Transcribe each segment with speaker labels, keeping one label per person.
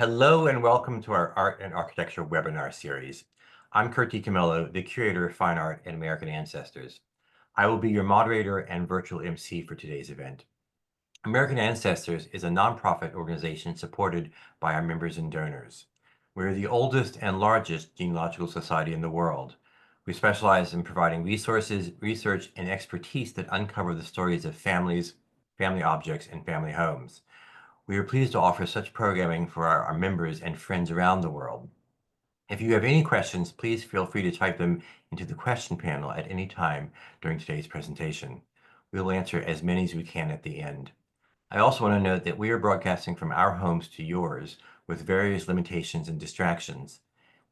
Speaker 1: Hello and welcome to our Art and Architecture webinar series. I'm Kurt DiCamillo, the Curator of Fine Art and American Ancestors. I will be your moderator and virtual MC for today's event. American Ancestors is a nonprofit organization supported by our members and donors. We're the oldest and largest genealogical society in the world. We specialize in providing resources, research, and expertise that uncover the stories of families, family objects, and family homes. We are pleased to offer such programming for our members and friends around the world. If you have any questions, please feel free to type them into the question panel at any time during today's presentation. We will answer as many as we can at the end. I also want to note that we are broadcasting from our homes to yours with various limitations and distractions.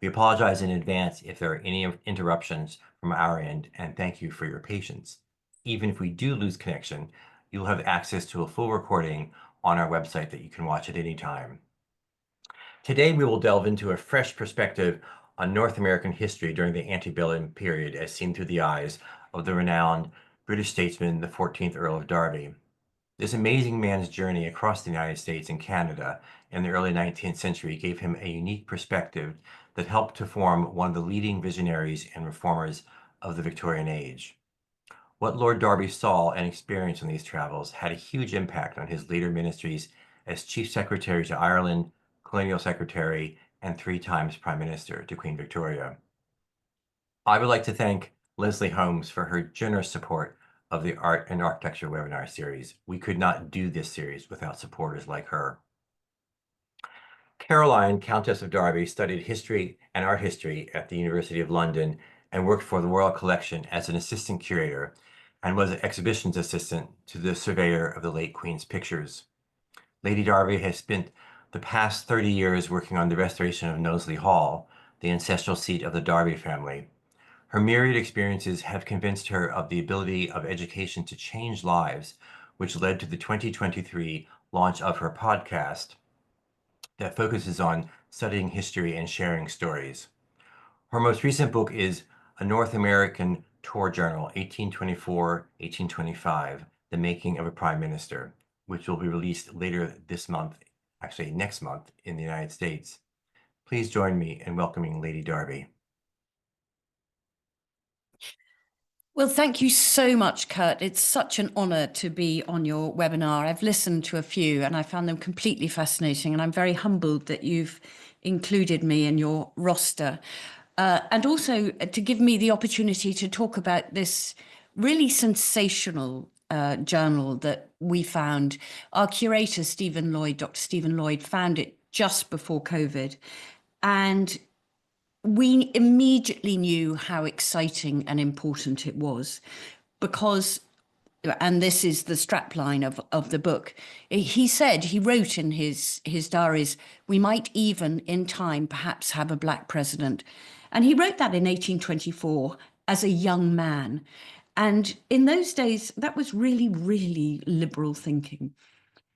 Speaker 1: We apologize in advance if there are any interruptions from our end, and thank you for your patience. Even if we do lose connection, you'll have access to a full recording on our website that you can watch at any time. Today, we will delve into a fresh perspective on North American history during the Antebellum period as seen through the eyes of the renowned British statesman, the 14th Earl of Derby. This amazing man's journey across the United States and Canada in the early 19th century gave him a unique perspective that helped to form one of the leading visionaries and reformers of the Victorian age. What Lord Derby saw and experienced on these travels had a huge impact on his later ministries as Chief Secretary to Ireland, Colonial Secretary, and 3 times Prime Minister to Queen Victoria. I would like to thank Leslie Holmes for her generous support of the Art and Architecture webinar series. We could not do this series without supporters like her. Caroline, Countess of Derby, studied history and art history at the University of London and worked for the Royal Collection as an assistant curator and was an exhibitions assistant to the surveyor of the late Queen's pictures. Lady Derby has spent the past 30 years working on the restoration of Knowsley Hall, the ancestral seat of the Derby family. Her myriad experiences have convinced her of the ability of education to change lives, which led to the 2023 launch of her podcast that focuses on studying history and sharing stories. Her most recent book is A North American Tour Journal, 1824-1825, The Making of a Prime Minister, which will be released later this month, actually next month, in the United States. Please join me in welcoming Lady Derby.
Speaker 2: Well, thank you so much, Kurt. It's such an honor to be on your webinar. I've listened to a few and I found them completely fascinating, and I'm very humbled that you've included me in your roster. And also to give me the opportunity to talk about this really sensational journal that we found. Our curator, Dr. Stephen Lloyd, found it just before COVID. And we immediately knew how exciting and important it was because, and this is the strapline of the book, he said, he wrote in his diaries, we might even in time perhaps have a black president. And he wrote that in 1824 as a young man. And in those days, that was really, really liberal thinking.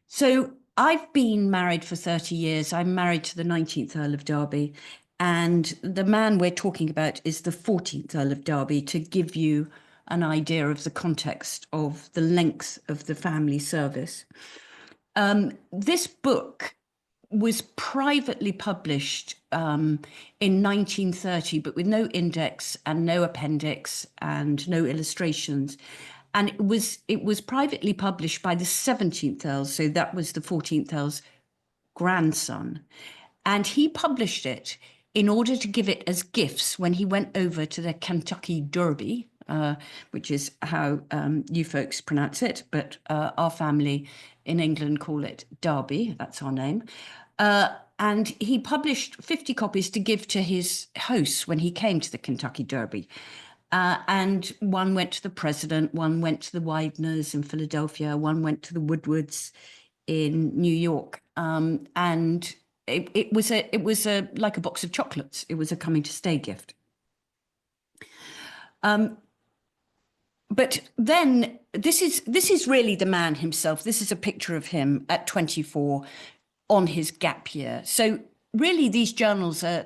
Speaker 2: So I've been married for 30 years. I'm married to the 19th Earl of Derby. And the man we're talking about is the 14th Earl of Derby, to give you an idea of the context of the length of the family service. This book was privately published in 1930, but with no index and no appendix and no illustrations. And it was privately published by the 17th Earl, so that was the 14th Earl's grandson. And he published it in order to give it as gifts when he went over to the Kentucky Derby, which is how you folks pronounce it, but our family in England call it Derby, that's our name. And he published 50 copies to give to his hosts when he came to the Kentucky Derby. And one went to the president, one went to the Wideners in Philadelphia, one went to the Woodwards in New York. And it was like a box of chocolates. It was a coming to stay gift. But then this is really the man himself. This is a picture of him at 24 on his gap year. So really these journals are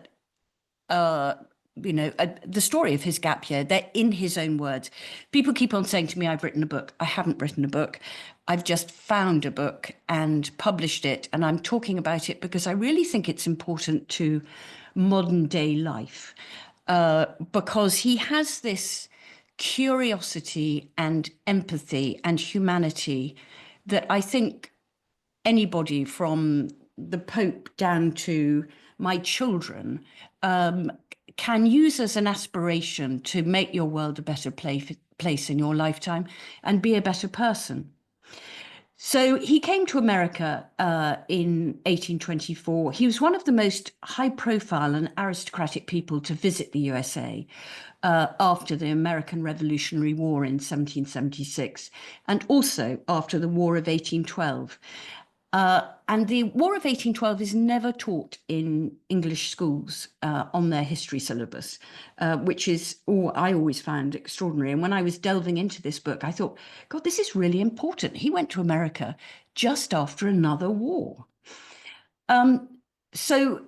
Speaker 2: the story of his gap year. They're in his own words. People keep on saying to me, I've written a book. I haven't written a book. I've just found a book and published it. And I'm talking about it because I really think it's important to modern day life, because he has this curiosity and empathy and humanity that I think anybody from the Pope down to my children can use as an aspiration to make your world a better place in your lifetime and be a better person. So he came to America in 1824. He was one of the most high profile and aristocratic people to visit the USA after the American Revolutionary War in 1776, and also after the War of 1812. And the War of 1812 is never taught in English schools on their history syllabus, which is, I always found extraordinary. And when I was delving into this book, I thought, God, this is really important. He went to America just after another war. So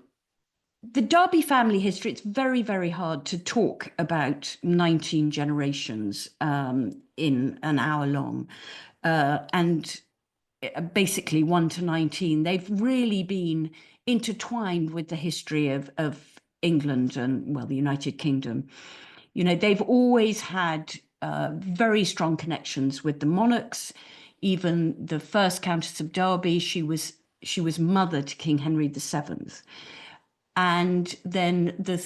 Speaker 2: the Derby family history, it's very, very hard to talk about 19 generations in an hour long. And basically 1 to 19, they've really been intertwined with the history of England and, well, the United Kingdom. They've always had very strong connections with the monarchs. Even the first Countess of Derby, she was mother to King Henry VII. And then the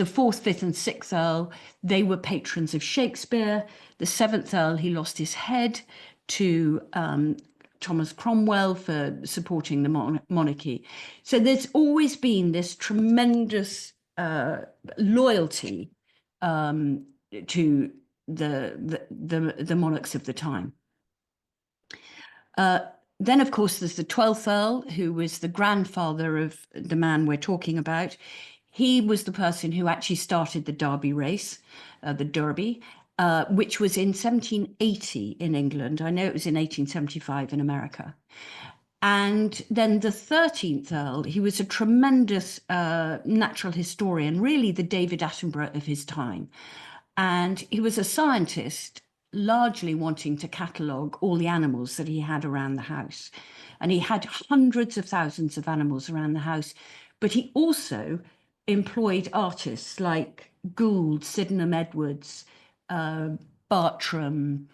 Speaker 2: fourth, fifth, and sixth Earl, they were patrons of Shakespeare. The seventh Earl, he lost his head to Thomas Cromwell for supporting the monarchy. So there's always been this tremendous loyalty to the monarchs of the time. Then, of course, there's the 12th Earl, who was the grandfather of the man we're talking about. He was the person who actually started the Derby race, the Derby, which was in 1780 in England. I know it was in 1875 in America. And then the 13th Earl, he was a tremendous natural historian, really the David Attenborough of his time. And he was a scientist, largely wanting to catalogue all the animals that he had around the house. And he had hundreds of thousands of animals around the house, but he also employed artists like Gould, Sydenham Edwards, Bartram,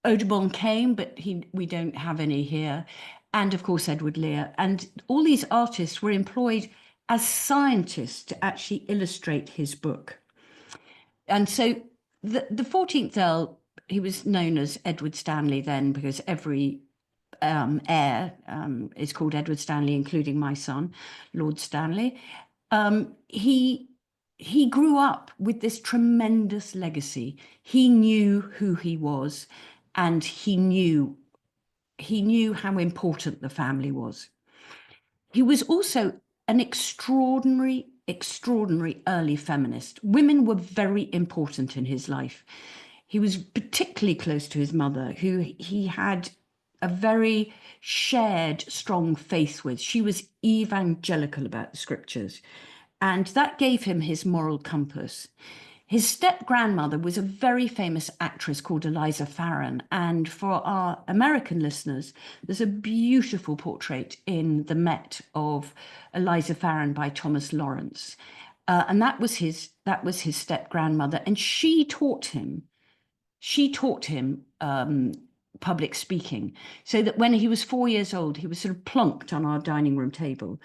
Speaker 2: Audubon came, but we don't have any here, and of course Edward Lear. And all these artists were employed as scientists to actually illustrate his book. And so the 14th Earl, he was known as Edward Stanley then, because every heir is called Edward Stanley, including my son, Lord Stanley. He grew up with this tremendous legacy. He knew who he was, and he knew how important the family was. He was also an extraordinary early feminist. Women were very important in his life. He was particularly close to his mother, who he had a very shared, strong faith with. She was evangelical about the scriptures, and that gave him his moral compass. His step-grandmother was a very famous actress called Eliza Farren. And for our American listeners, there's a beautiful portrait in the Met of Eliza Farren by Thomas Lawrence. And that was his step-grandmother. And she taught him public speaking, so that when he was 4 years old, he was sort of plunked on our dining room table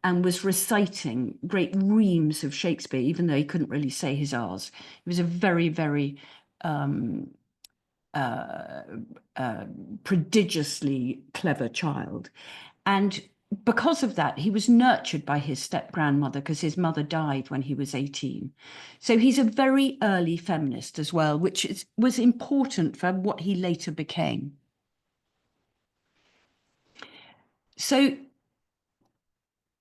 Speaker 2: and was reciting great reams of Shakespeare, even though he couldn't really say his R's. He was a very, very prodigiously clever child. And because of that, he was nurtured by his step-grandmother, because his mother died when he was 18. So he's a very early feminist as well, which was important for what he later became. So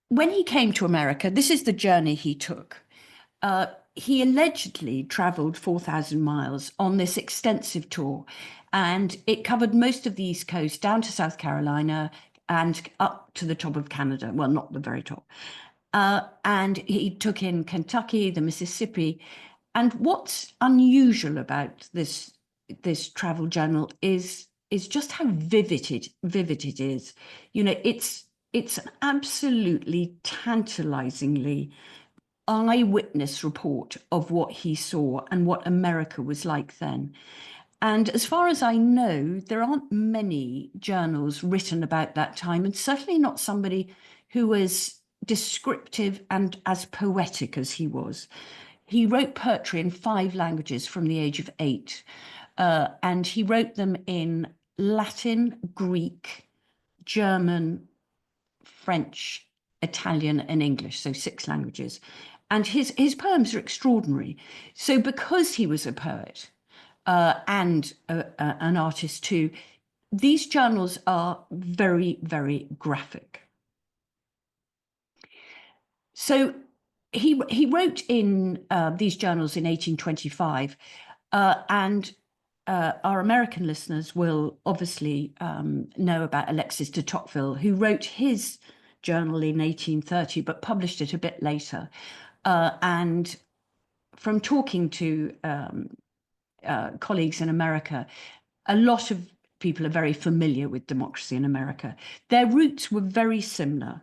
Speaker 2: when he came to America, this is the journey he took. He allegedly traveled 4,000 miles on this extensive tour, and it covered most of the East Coast down to South Carolina and up to the top of Canada. Well, not the very top. And he took in Kentucky, the Mississippi. And what's unusual about this travel journal is just how vivid it is. You know, it's an absolutely tantalizingly eyewitness report of what he saw and what America was like then. And as far as I know, there aren't many journals written about that time, and certainly not somebody who was descriptive and as poetic as he was. He wrote poetry in 5 languages from the age of 8, and he wrote them in Latin, Greek, German, French, Italian, and English, so 6 languages. And his poems are extraordinary. So because he was a poet and an artist too, these journals are very, very graphic. So he wrote in these journals in 1825, and our American listeners will obviously know about Alexis de Tocqueville, who wrote his journal in 1830, but published it a bit later. And from talking to colleagues in America, a lot of people are very familiar with democracy in America. Their roots were very similar,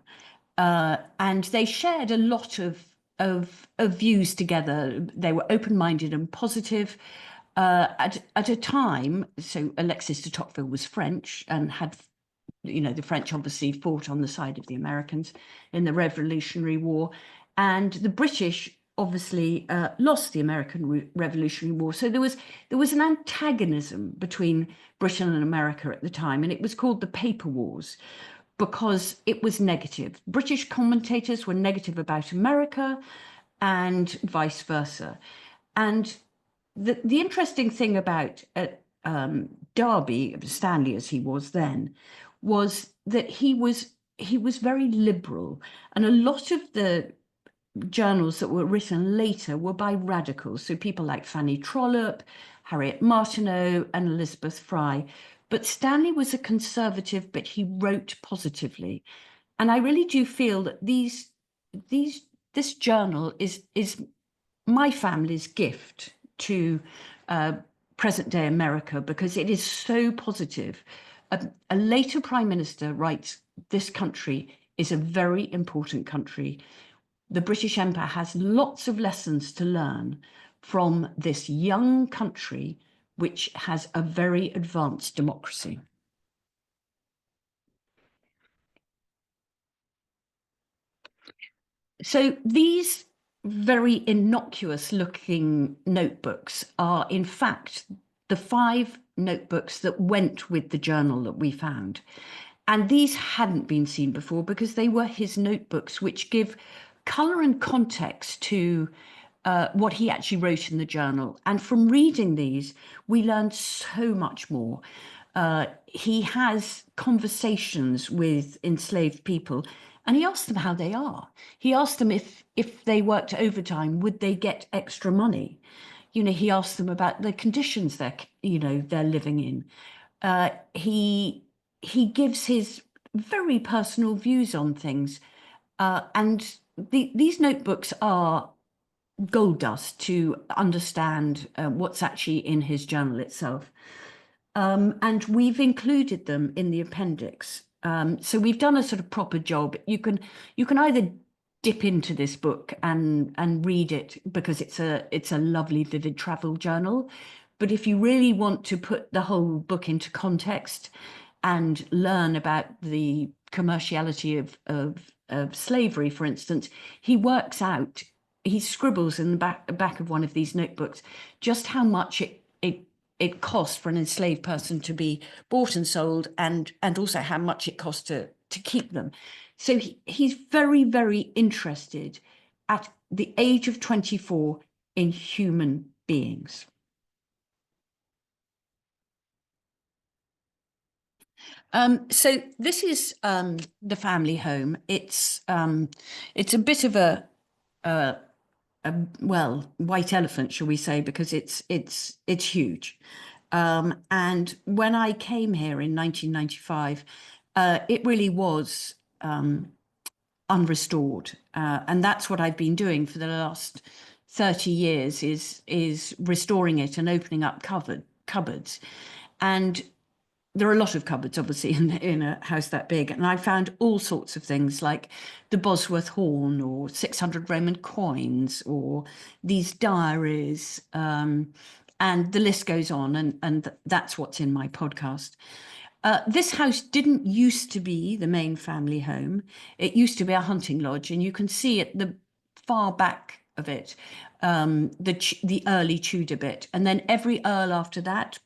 Speaker 2: and they shared a lot of views together. They were open-minded and positive. At a time, so Alexis de Tocqueville was French and had, you know, the French obviously fought on the side of the Americans in the Revolutionary War, and the British obviously lost the American Revolutionary War. So there was an antagonism between Britain and America at the time, and it was called the Paper Wars because it was negative. British commentators were negative about America and vice versa. And the interesting thing about Derby, Stanley as he was then, was that he was very liberal, and a lot of the journals that were written later were by radicals, so people like Fanny Trollope, Harriet Martineau, and Elizabeth Fry. But Stanley was a conservative, but he wrote positively, and I really do feel that this journal is my family's gift to present day America, because it is so positive. A later prime minister writes, "This country is a very important country. The British Empire has lots of lessons to learn from this young country, which has a very advanced democracy." So these very innocuous looking notebooks are in fact the 5 notebooks that went with the journal that we found. And these hadn't been seen before because they were his notebooks, which give colour and context to what he actually wrote in the journal. And from reading these, we learned so much more. He has conversations with enslaved people, and he asked them how they are. He asked them if they worked overtime, would they get extra money? You know, he asked them about the conditions they're living in. He gives his very personal views on things, and these notebooks are gold dust to understand what's actually in his journal itself. And we've included them in the appendix. So we've done a sort of proper job. You can either dip into this book and read it because it's a lovely, vivid travel journal. But if you really want to put the whole book into context and learn about the commerciality of slavery, for instance, he scribbles in the back of one of these notebooks just how much it costs for an enslaved person to be bought and sold, and also how much it costs to keep them. So he's very, very interested at the age of 24 in human beings. So this is the family home. It's a bit of a white elephant, shall we say, because it's huge. And when I came here in 1995, it really was unrestored. And that's what I've been doing for the last 30 years, is restoring it and opening up cupboards. And there are a lot of cupboards, obviously, in a house that big. And I found all sorts of things like the Bosworth horn, or 600 Roman coins, or these diaries. And the list goes on. And that's what's in my podcast. This house didn't used to be the main family home. It used to be a hunting lodge. And you can see at the far back of it, the early Tudor bit. And then every earl after that,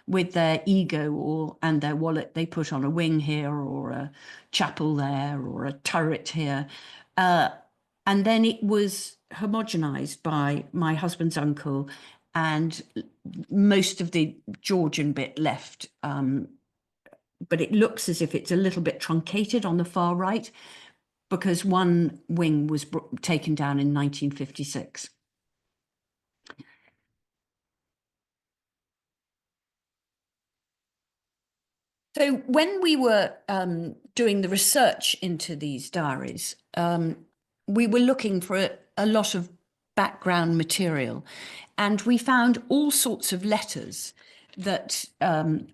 Speaker 2: with their ego and their wallet, they put on a wing here, or a chapel there, or a turret here. And then it was homogenized by my husband's uncle, and most of the Georgian bit left. But it looks as if it's a little bit truncated on the far right, because one wing was taken down in 1956. So when we were doing the research into these diaries, we were looking for a lot of background material, and we found all sorts of letters that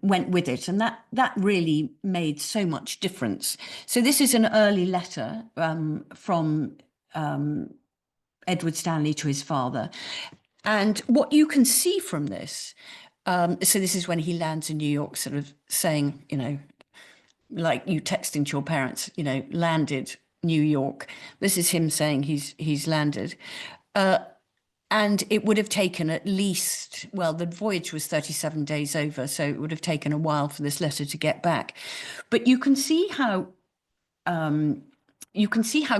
Speaker 2: went with it, and that really made so much difference. So this is an early letter from Edward Stanley to his father, and what you can see from this, so this is when he lands in New York, sort of saying, like you texting to your parents, landed New York. This is him saying he's landed. And it would have taken at least, well, the voyage was 37 days over, so it would have taken a while for this letter to get back. But you can see how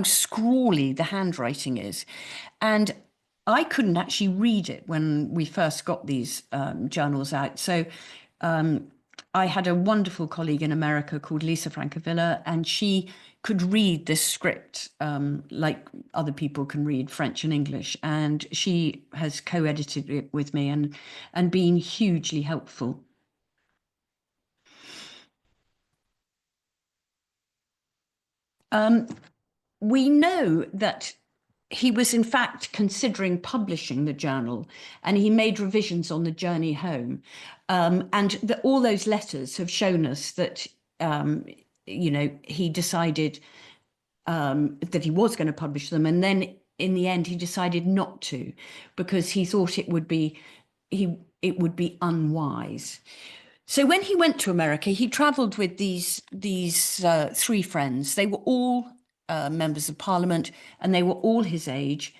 Speaker 2: scrawly the handwriting is. And I couldn't actually read it when we first got these journals out. So I had a wonderful colleague in America called Lisa Francavilla, and she could read this script like other people can read French and English. And she has co-edited it with me and been hugely helpful. We know that he was in fact considering publishing the journal, and he made revisions on the journey home. And all those letters have shown us that, he decided that he was going to publish them. And then in the end, he decided not to, because he thought it would be unwise. So when he went to America, he traveled with these three friends. They were all members of Parliament, and they were all his age.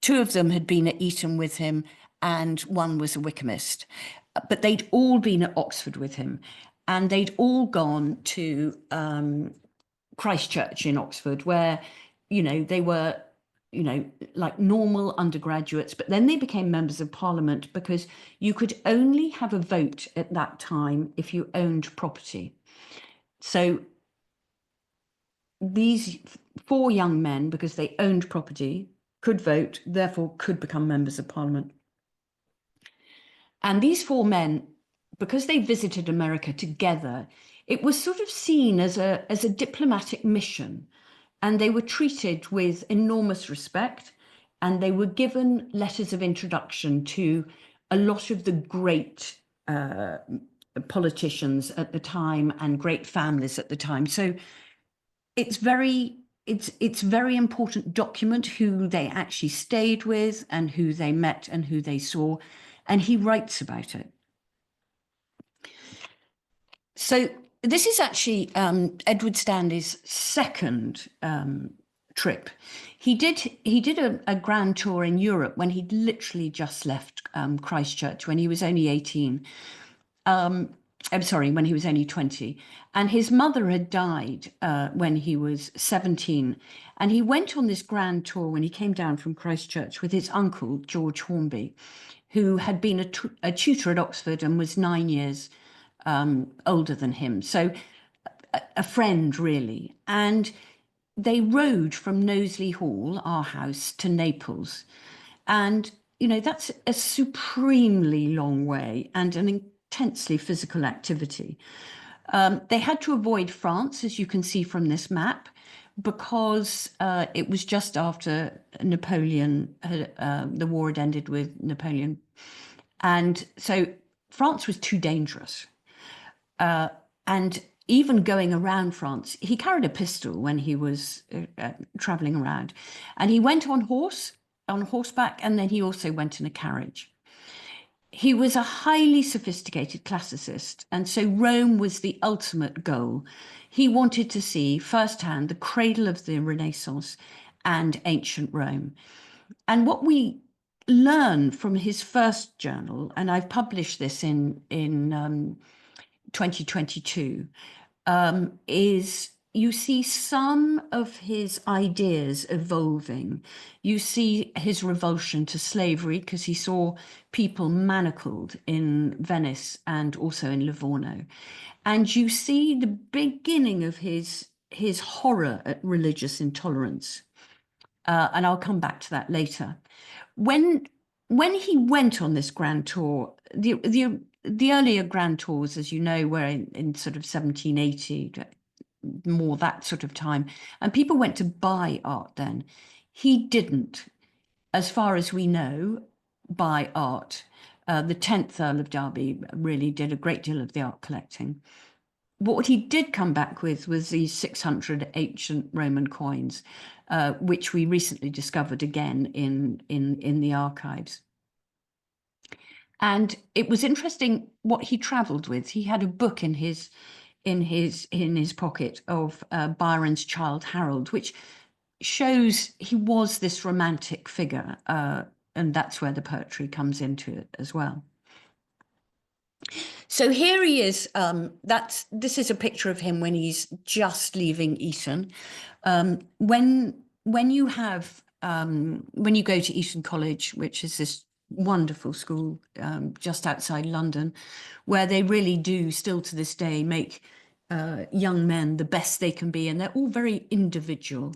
Speaker 2: Two of them had been at Eton with him, and one was a Wykehamist. But they'd all been at Oxford with him, and they'd all gone to Christchurch in Oxford, where, they were, like normal undergraduates, but then they became members of Parliament, because you could only have a vote at that time if you owned property. So these four young men, because they owned property, could vote, therefore could become members of Parliament. And these four men, because they visited America together, it was sort of seen as a diplomatic mission, and they were treated with enormous respect, and they were given letters of introduction to a lot of the great politicians at the time and great families at the time. So it's very important document who they actually stayed with and who they met and who they saw, and he writes about it. So this is actually Edward Stanley's second trip. He did a grand tour in Europe when he'd literally just left Christchurch, when he was only 18. I'm sorry, when he was only 20. And his mother had died when he was 17. And he went on this grand tour when he came down from Christchurch with his uncle, George Hornby, who had been a tutor at Oxford and was 9 years older than him. So a friend, really. And they rode from Knowsley Hall, our house, to Naples. And, that's a supremely long way and an intensely physical activity. They had to avoid France, as you can see from this map, because it was just after Napoleon had, the war had ended with Napoleon. And so France was too dangerous. And even going around France, he carried a pistol when he was traveling around. And he went on horseback, and then he also went in a carriage. He was a highly sophisticated classicist, and so Rome was the ultimate goal. He wanted to see firsthand the cradle of the Renaissance and ancient Rome. And what we learn from his first journal, and I've published this in 2022, is you see some of his ideas evolving. You see his revulsion to slavery, because he saw people manacled in Venice and also in Livorno. And you see the beginning of his horror at religious intolerance. And I'll come back to that later. When he went on this grand tour, the earlier grand tours, as you know, were in sort of 1780, more that sort of time, and people went to buy art then. He didn't, as far as we know, buy art. The 10th Earl of Derby really did a great deal of the art collecting. What he did come back with was these 600 ancient Roman coins, which we recently discovered again in the archives. And it was interesting what he travelled with. He had a book in his pocket of Byron's Childe Harold, which shows he was this romantic figure, and that's where the poetry comes into it as well. So here he is. This is a picture of him when he's just leaving Eton. When you go to Eton College, which is this wonderful school just outside London, where they really do still to this day make young men the best they can be, and they're all very individual.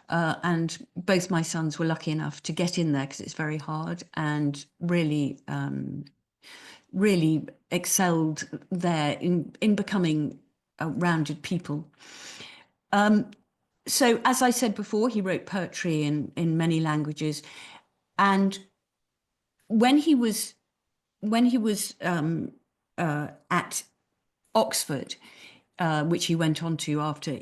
Speaker 2: And both my sons were lucky enough to get in there because it's very hard, and really excelled there in becoming rounded people. So as I said before, he wrote poetry in many languages, and when he was at Oxford, which he went on to after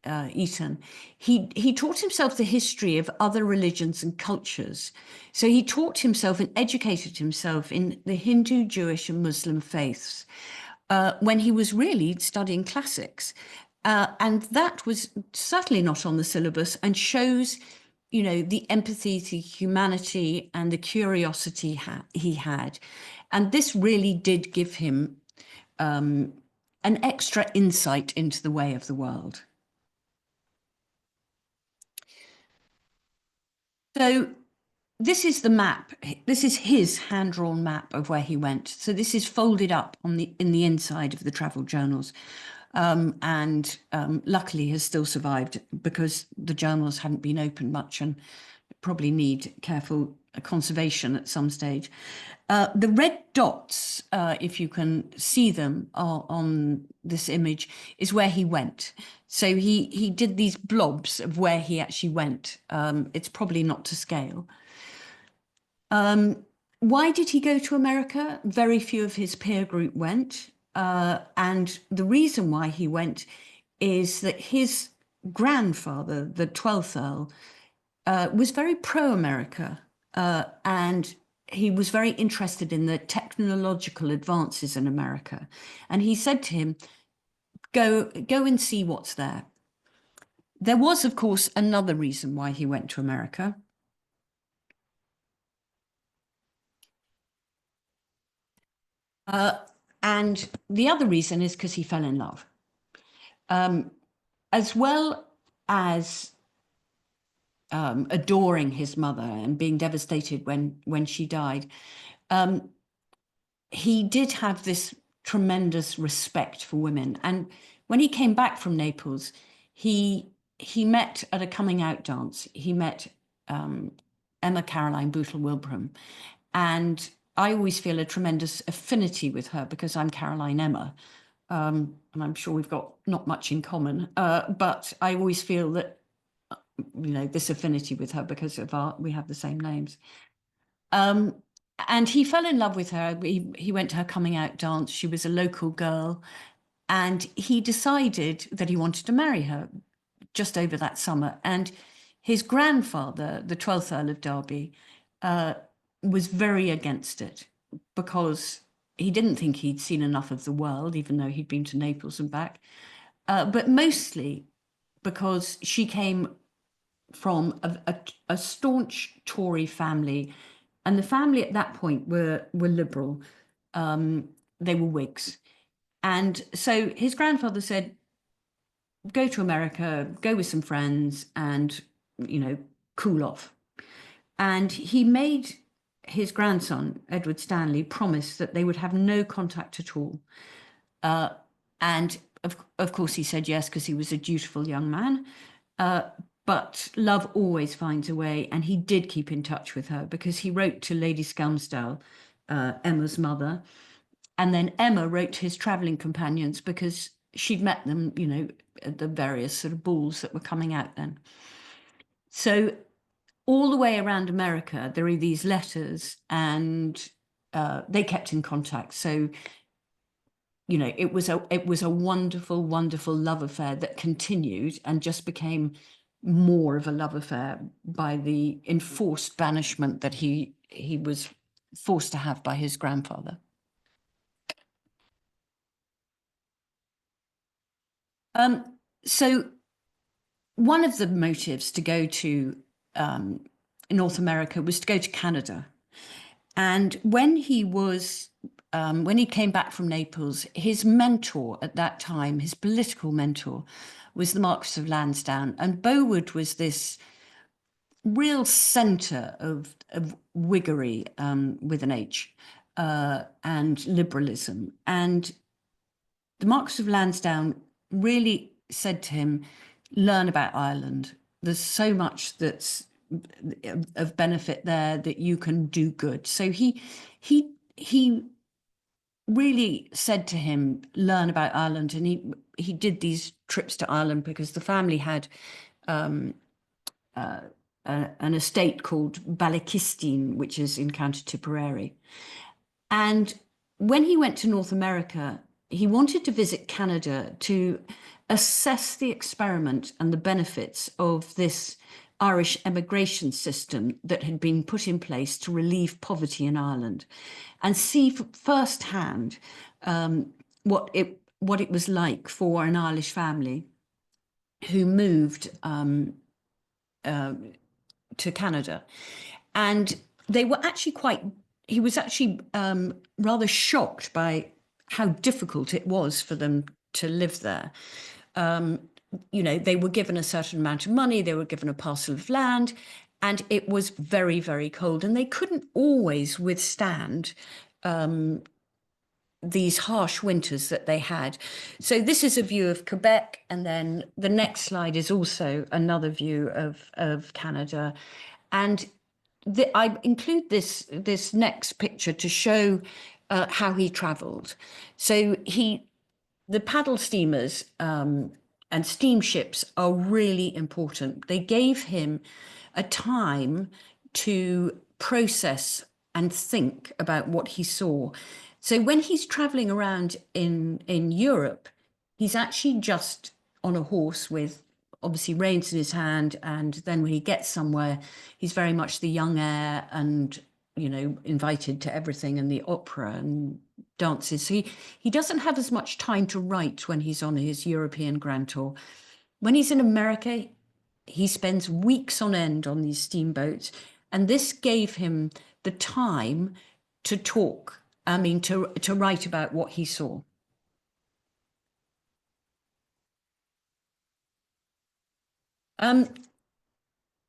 Speaker 2: Eton, he taught himself the history of other religions and cultures. So he taught himself and educated himself in the Hindu, Jewish, and Muslim faiths when he was really studying classics. And that was certainly not on the syllabus, and shows, the empathy, the humanity, and the curiosity he had. And this really did give him an extra insight into the way of the world. So this is the map. This is his hand-drawn map of where he went. So this is folded up in the inside of the travel journals, and luckily has still survived, because the journals hadn't been opened much and probably need careful conservation at some stage. The red dots, if you can see them on this image, is where he went. So he did these blobs of where he actually went. It's probably not to scale. Why did he go to America? Very few of his peer group went. And the reason why he went is that his grandfather, the 12th Earl, was very pro-America, and he was very interested in the technological advances in America. And he said to him, go and see what's there. There was, of course, another reason why he went to America. And the other reason is because he fell in love. As well as adoring his mother and being devastated when she died, he did have this tremendous respect for women. And when he came back from Naples, he met at a coming out dance. He met Emma Caroline Bootle Wilbraham, and I always feel a tremendous affinity with her because I'm Caroline Emma, and I'm sure we've got not much in common. But I always feel that this affinity with her because of we have the same names. And he fell in love with her. He went to her coming out dance. She was a local girl. And he decided that he wanted to marry her just over that summer. And his grandfather, the 12th Earl of Derby, was very against it because he didn't think he'd seen enough of the world, even though he'd been to Naples and back. But mostly because she came from a staunch Tory family, and the family at that point were liberal. They were Whigs. And so his grandfather said, go to America, go with some friends and, cool off. And he made his grandson, Edward Stanley, promise that they would have no contact at all. And of course he said yes, because he was a dutiful young man. But love always finds a way. And he did keep in touch with her because he wrote to Lady Skelmersdale, Emma's mother. And then Emma wrote to his traveling companions because she'd met them, at the various sort of balls that were coming out then. So all the way around America, there are these letters, and they kept in contact. So, it was a wonderful, wonderful love affair that continued and just became more of a love affair by the enforced banishment that he was forced to have by his grandfather. So one of the motives to go to North America was to go to Canada. And when he came back from Naples, his mentor at that time, his political mentor, was the Marquis of Lansdowne. And Beauwood was this real centre of Whiggery, with an H, and liberalism. And the Marquis of Lansdowne really said to him, learn about Ireland. There's so much that's of benefit there that you can do good. So he really said to him, learn about Ireland. And he did these trips to Ireland because the family had an estate called Ballykistine, which is in County Tipperary. And when he went to North America, he wanted to visit Canada to assess the experiment and the benefits of this Irish emigration system that had been put in place to relieve poverty in Ireland, and see firsthand what it was like for an Irish family who moved to Canada. And they were actually he was actually rather shocked by how difficult it was for them to live there. They were given a certain amount of money, they were given a parcel of land, and it was very, very cold. And they couldn't always withstand these harsh winters that they had. So this is a view of Quebec, and then the next slide is also another view of Canada. And I include this next picture to show how he travelled. So the paddle steamers and steamships are really important. They gave him a time to process and think about what he saw. So when he's traveling around in Europe, he's actually just on a horse with obviously reins in his hand. And then when he gets somewhere, he's very much the young heir and, invited to everything and the opera and dances. So he doesn't have as much time to write when he's on his European grand tour. When he's in America, he spends weeks on end on these steamboats. And this gave him the time to talk, to write about what he saw.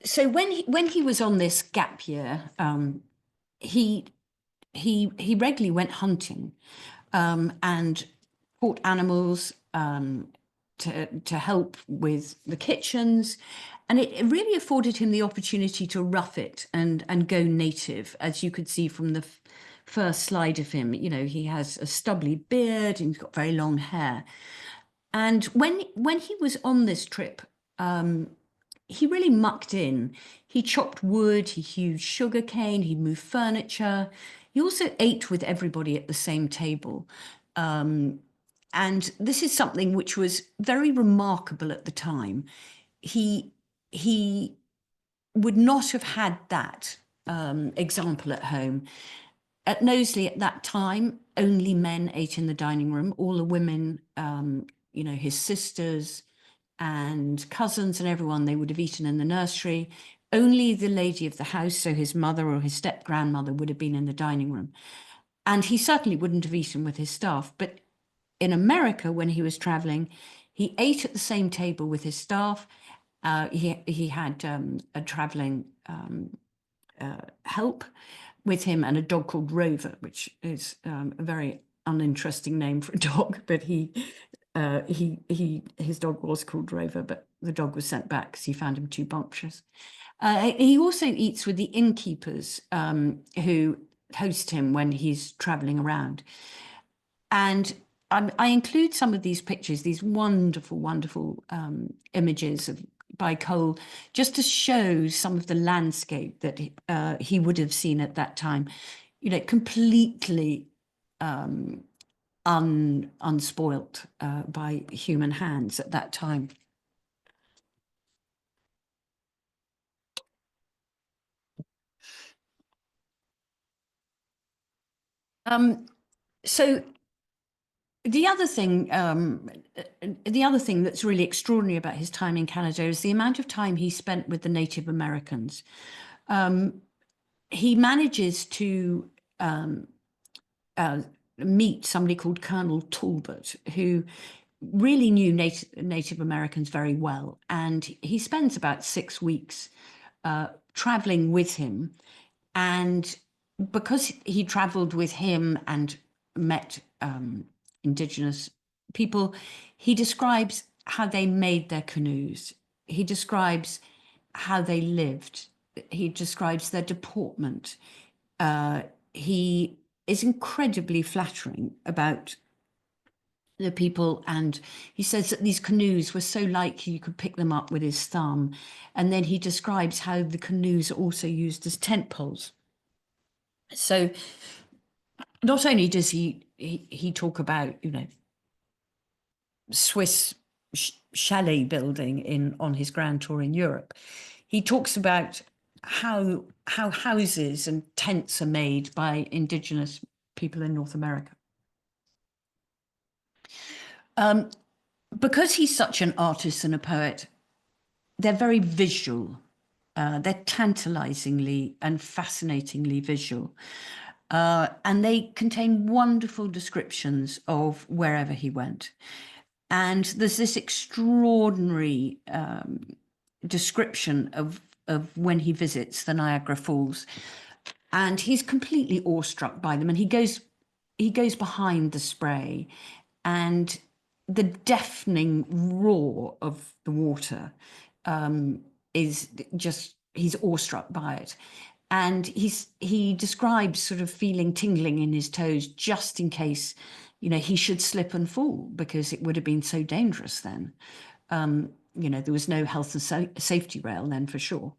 Speaker 2: So when he was on this gap year, he regularly went hunting and caught animals to help with the kitchens. And it really afforded him the opportunity to rough it and go native, as you could see from the first slide of him. He has a stubbly beard and he's got very long hair. And when he was on this trip, he really mucked in. He chopped wood, he hewed sugar cane, he moved furniture. He also ate with everybody at the same table. And this is something which was very remarkable at the time. He would not have had that example at home. At Knowsley at that time, only men ate in the dining room. All the women, his sisters and cousins and everyone, they would have eaten in the nursery. Only the lady of the house, so his mother or his step-grandmother, would have been in the dining room. And he certainly wouldn't have eaten with his staff. But in America, when he was traveling, he ate at the same table with his staff. He had a traveling help with him and a dog called Rover, which is a very uninteresting name for a dog, but his dog was called Rover, but the dog was sent back because he found him too bumptious. He also eats with the innkeepers who host him when he's traveling around. And I include some of these pictures, these wonderful, wonderful images by Cole, just to show some of the landscape that he would have seen at that time, completely unspoilt by human hands at that time. So the other thing that's really extraordinary about his time in Canada is the amount of time he spent with the Native Americans. He manages to meet somebody called Colonel Talbot, who really knew Native Americans very well. And he spends about 6 weeks traveling with him. And because he traveled with him and met indigenous people, he describes how they made their canoes. He describes how they lived. He describes their deportment. He is incredibly flattering about the people, and he says that these canoes were so light you could pick them up with his thumb. And then he describes how the canoes are also used as tent poles. So not only does he talk about Swiss chalet building on his grand tour in Europe, he talks about how houses and tents are made by indigenous people in North America. Because he's such an artist and a poet, they're very visual. They're tantalizingly and fascinatingly visual. And they contain wonderful descriptions of wherever he went. And there's this extraordinary description of when he visits the Niagara Falls. And he's completely awestruck by them. And he goes behind the spray, and the deafening roar of the water is just, he's awestruck by it. And he describes sort of feeling tingling in his toes just in case, he should slip and fall, because it would have been so dangerous then. There was no health and safety rail then, for sure.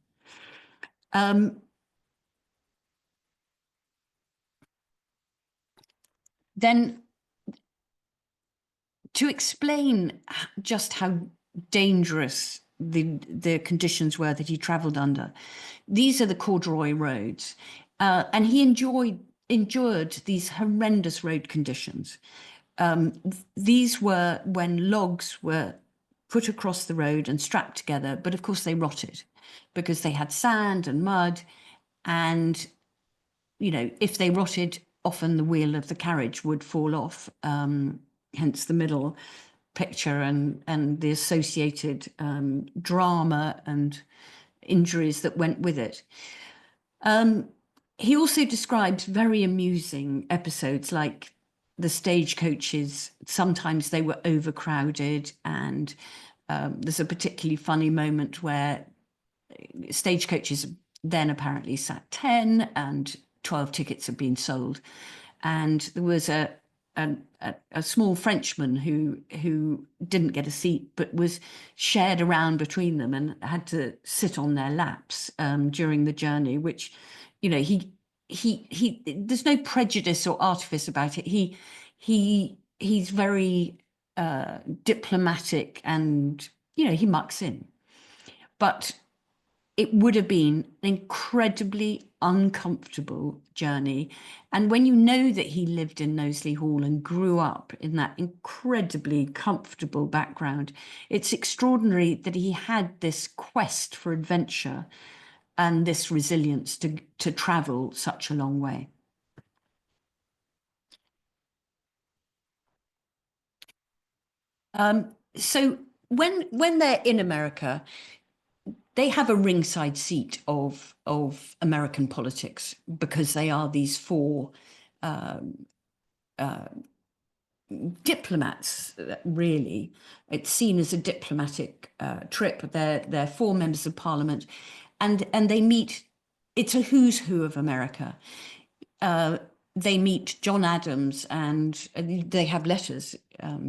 Speaker 2: Then to explain just how dangerous the conditions were that he traveled under, these are the corduroy roads, and he endured these horrendous road conditions. These were when logs were put across the road and strapped together, but of course they rotted because they had sand and mud, and if they rotted, often the wheel of the carriage would fall off, hence the middle picture and the associated drama and injuries that went with it. He also describes very amusing episodes, like the stagecoaches. Sometimes they were overcrowded, and there's a particularly funny moment where stagecoaches then apparently sat 10 and 12 tickets had been sold. And there was a a small Frenchman who didn't get a seat but was shared around between them and had to sit on their laps during the journey, which, you know, he there's no prejudice or artifice about it. He's very diplomatic, and, you know, he mucks in. But it would have been an incredibly uncomfortable journey. And when you know that he lived in Knowsley Hall and grew up in that incredibly comfortable background, it's extraordinary that he had this quest for adventure and this resilience to travel such a long way. So when they're in America, they have a ringside seat of American politics because they are these four diplomats. Really, it's seen as a diplomatic trip. They're four members of Parliament, and they meet. It's a who's who of America. They meet John Adams, and they have letters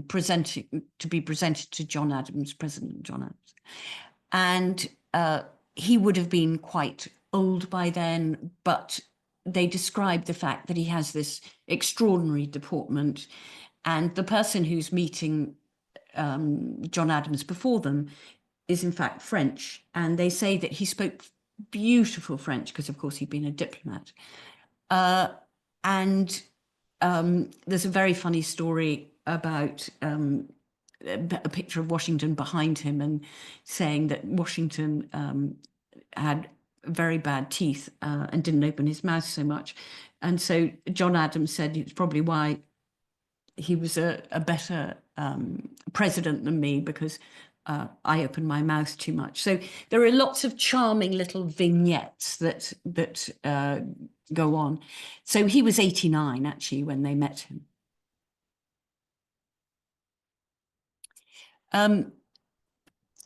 Speaker 2: presented to John Adams, President John Adams, and he would have been quite old by then, but they describe the fact that he has this extraordinary deportment. And the person who's meeting John Adams before them is in fact French. And they say that he spoke beautiful French because, of course, he'd been a diplomat. And there's a very funny story about a picture of Washington behind him, and saying that Washington had very bad teeth and didn't open his mouth so much. And so John Adams said it's probably why he was a better president than me, because I opened my mouth too much. So there are lots of charming little vignettes that go on. So he was 89 actually when they met him.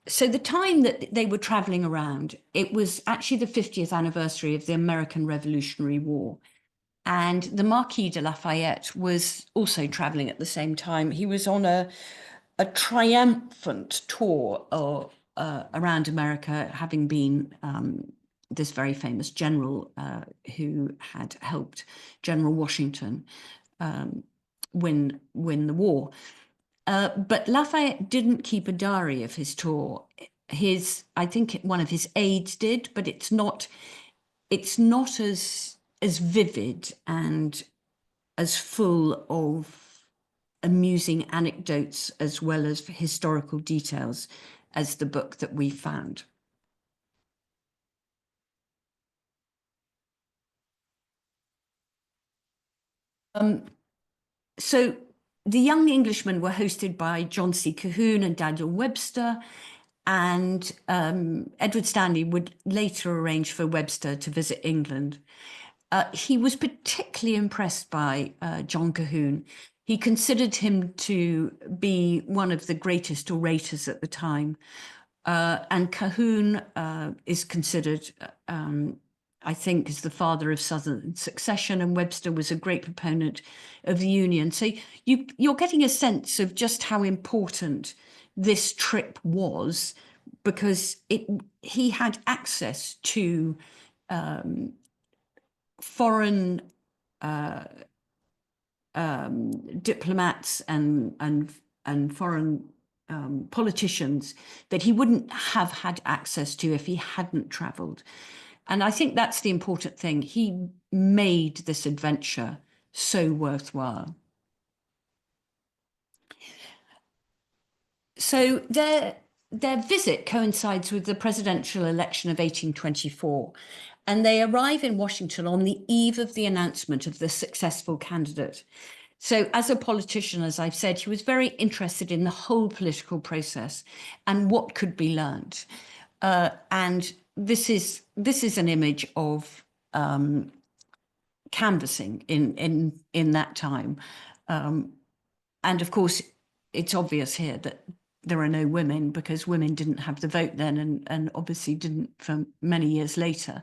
Speaker 2: So the time that they were traveling around, it was actually the 50th anniversary of the American Revolutionary War. And the Marquis de Lafayette was also traveling at the same time. He was on a triumphant tour around America, having been this very famous general who had helped General Washington win the war. But Lafayette didn't keep a diary of his tour. I think one of his aides did, but it's not as vivid and as full of amusing anecdotes as well as historical details as the book that we found. So the young Englishmen were hosted by John C. Colquhoun and Daniel Webster, and Edward Stanley would later arrange for Webster to visit England. He was particularly impressed by John Colquhoun. He considered him to be one of the greatest orators at the time. And Colquhoun is considered, I think, as the father of Southern succession, and Webster was a great proponent of the Union. So you're getting a sense of just how important this trip was, because he had access to foreign diplomats and foreign politicians that he wouldn't have had access to if he hadn't travelled. And I think that's the important thing. He made this adventure so worthwhile. So their visit coincides with the presidential election of 1824, and they arrive in Washington on the eve of the announcement of the successful candidate. So as a politician, as I've said, he was very interested in the whole political process and what could be learned. And this is an image of canvassing in that time. And of course, it's obvious here that there are no women, because women didn't have the vote then, and obviously didn't for many years later.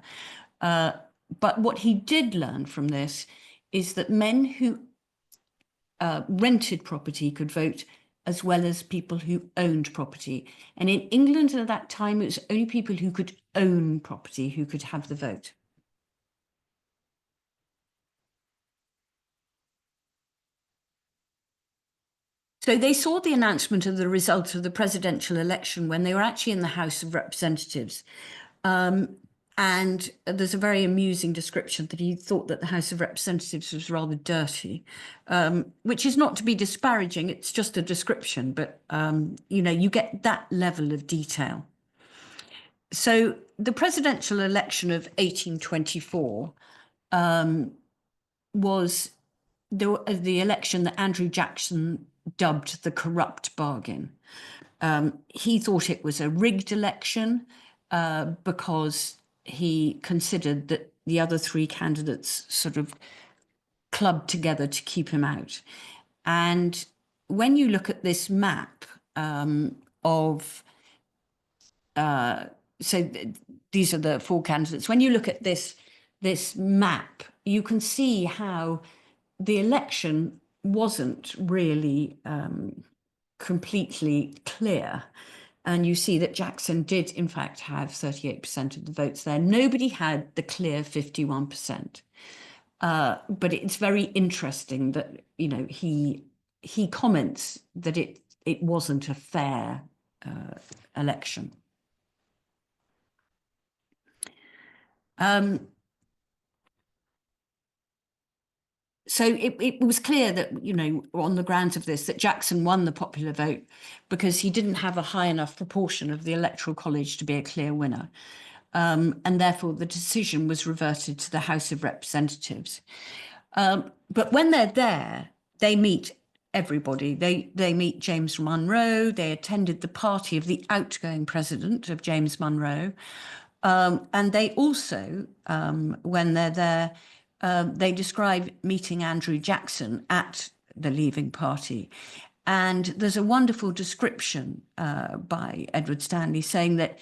Speaker 2: But what he did learn from this is that men who rented property could vote, as well as people who owned property. And in England at that time, it was only people who could own property who could have the vote. So they saw the announcement of the result of the presidential election when they were actually in the House of Representatives. And there's a very amusing description that he thought that the House of Representatives was rather dirty, which is not to be disparaging. It's just a description, but, you get that level of detail. So the presidential election of 1824 was the election that Andrew Jackson dubbed the corrupt bargain. He thought it was a rigged election because he considered that the other three candidates sort of clubbed together to keep him out. And when you look at this map these are the four candidates. When you look at this map, you can see how the election wasn't really completely clear. And you see that Jackson did, in fact, have 38% of the votes there. Nobody had the clear 51%. But it's very interesting that, he comments that it wasn't a fair election. So it was clear that, on the grounds of this, that Jackson won the popular vote because he didn't have a high enough proportion of the Electoral College to be a clear winner. And therefore, the decision was reverted to the House of Representatives. But when they're there, they meet everybody. They meet James Monroe. They attended the party of the outgoing president, of James Monroe. And they also, when they're there, they describe meeting Andrew Jackson at the leaving party. And there's a wonderful description by Edward Stanley saying that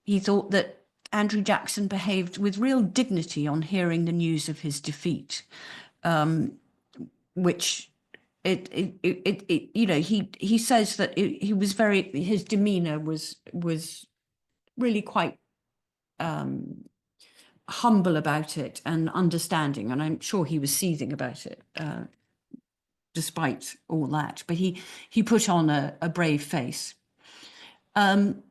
Speaker 2: he thought that Andrew Jackson behaved with real dignity on hearing the news of his defeat, which he says that he was his demeanor was really quite humble about it and understanding, and I'm sure he was seething about it despite all that, but he put on a brave face. And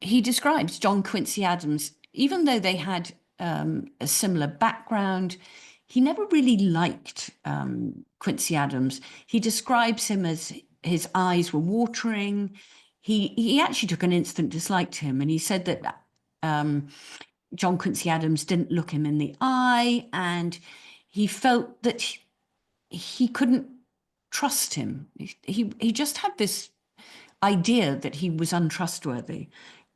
Speaker 2: he describes John Quincy Adams, even though they had a similar background, he never really liked Quincy Adams. He describes him as his eyes were watering. He actually took an instant dislike to him, and he said that John Quincy Adams didn't look him in the eye, and he felt that he couldn't trust him. He just had this idea that he was untrustworthy.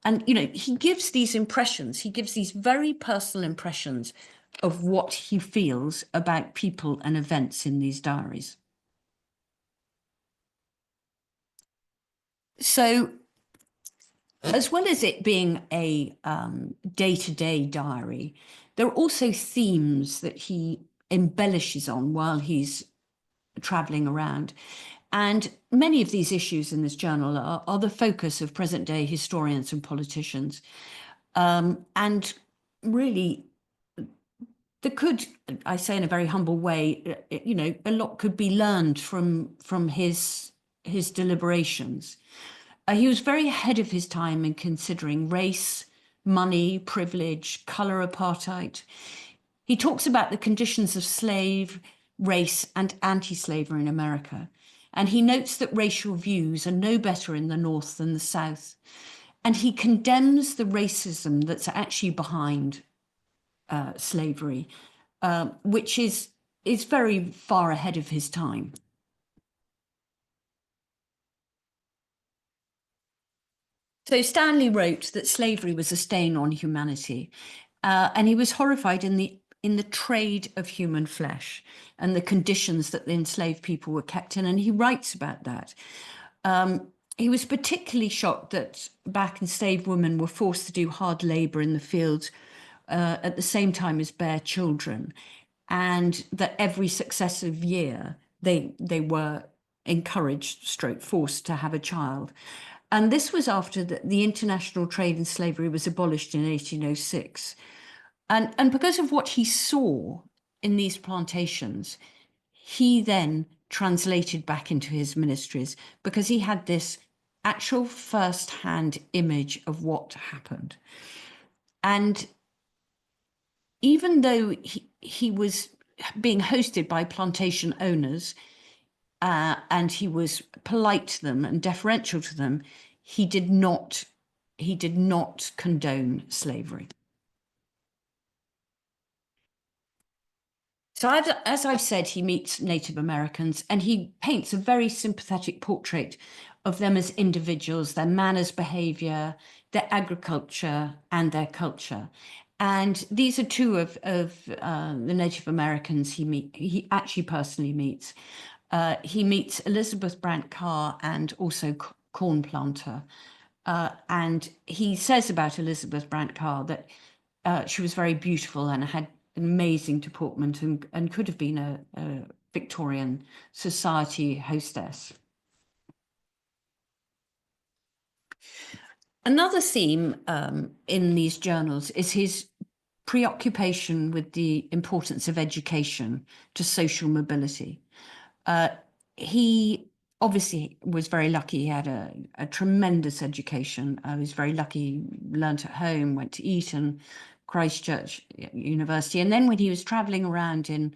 Speaker 2: And, he gives these impressions, he gives these very personal impressions of what he feels about people and events in these diaries. So, as well as it being a day-to-day diary, there are also themes that he embellishes on while he's traveling around. And many of these issues in this journal are the focus of present-day historians and politicians. And really, there could, I say in a very humble way, a lot could be learned from his deliberations. He was very ahead of his time in considering race, money, privilege, color apartheid. He talks about the conditions of slave, race, and anti-slavery in America. And he notes that racial views are no better in the North than the South. And he condemns the racism that's actually behind slavery, which is very far ahead of his time. So Stanley wrote that slavery was a stain on humanity, and he was horrified in the trade of human flesh and the conditions that the enslaved people were kept in, and he writes about that. He was particularly shocked that black enslaved women were forced to do hard labor in the fields at the same time as bear children. and that every successive year they were encouraged, stroke forced to have a child. And this was after the international trade in slavery was abolished in 1806. And because of what he saw in these plantations, he then translated back into his ministries because he had this actual first-hand image of what happened. And even though he was being hosted by plantation owners, and he was polite to them and deferential to them, he did not condone slavery. So as I've said, he meets Native Americans and he paints a very sympathetic portrait of them as individuals, their manners, behavior, their agriculture, and their culture. And these are two of the Native Americans he actually personally meets. He meets Elizabeth Brant Carr and also Corn Planter. And he says about Elizabeth Brant Carr that she was very beautiful and had an amazing deportment and could have been a Victorian society hostess. Another theme in these journals is his preoccupation with the importance of education to social mobility. He obviously was very lucky. He had a tremendous education. He was very lucky, learnt at home, went to Eton, Christchurch University. And then when he was traveling around in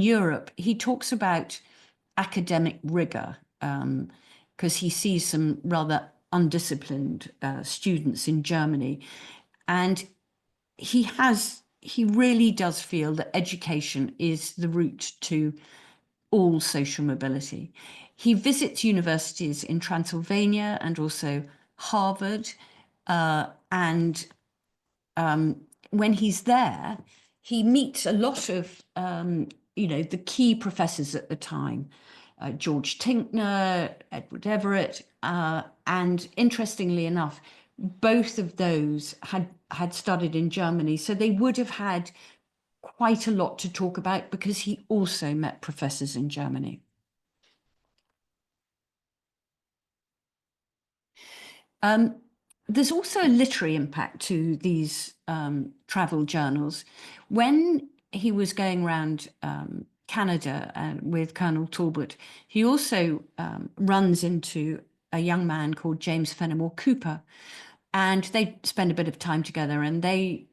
Speaker 2: Europe, he talks about academic rigor because he sees some rather undisciplined students in Germany. And he really does feel that education is the route to all social mobility. He visits universities in Transylvania and also Harvard. And when he's there, he meets a lot of, the key professors at the time, George Tinkner, Edward Everett. And interestingly enough, both of those had studied in Germany. So they would have had quite a lot to talk about because he also met professors in Germany. There's also a literary impact to these travel journals. When he was going around Canada with Colonel Talbot, he also runs into a young man called James Fenimore Cooper, and they spend a bit of time together and they,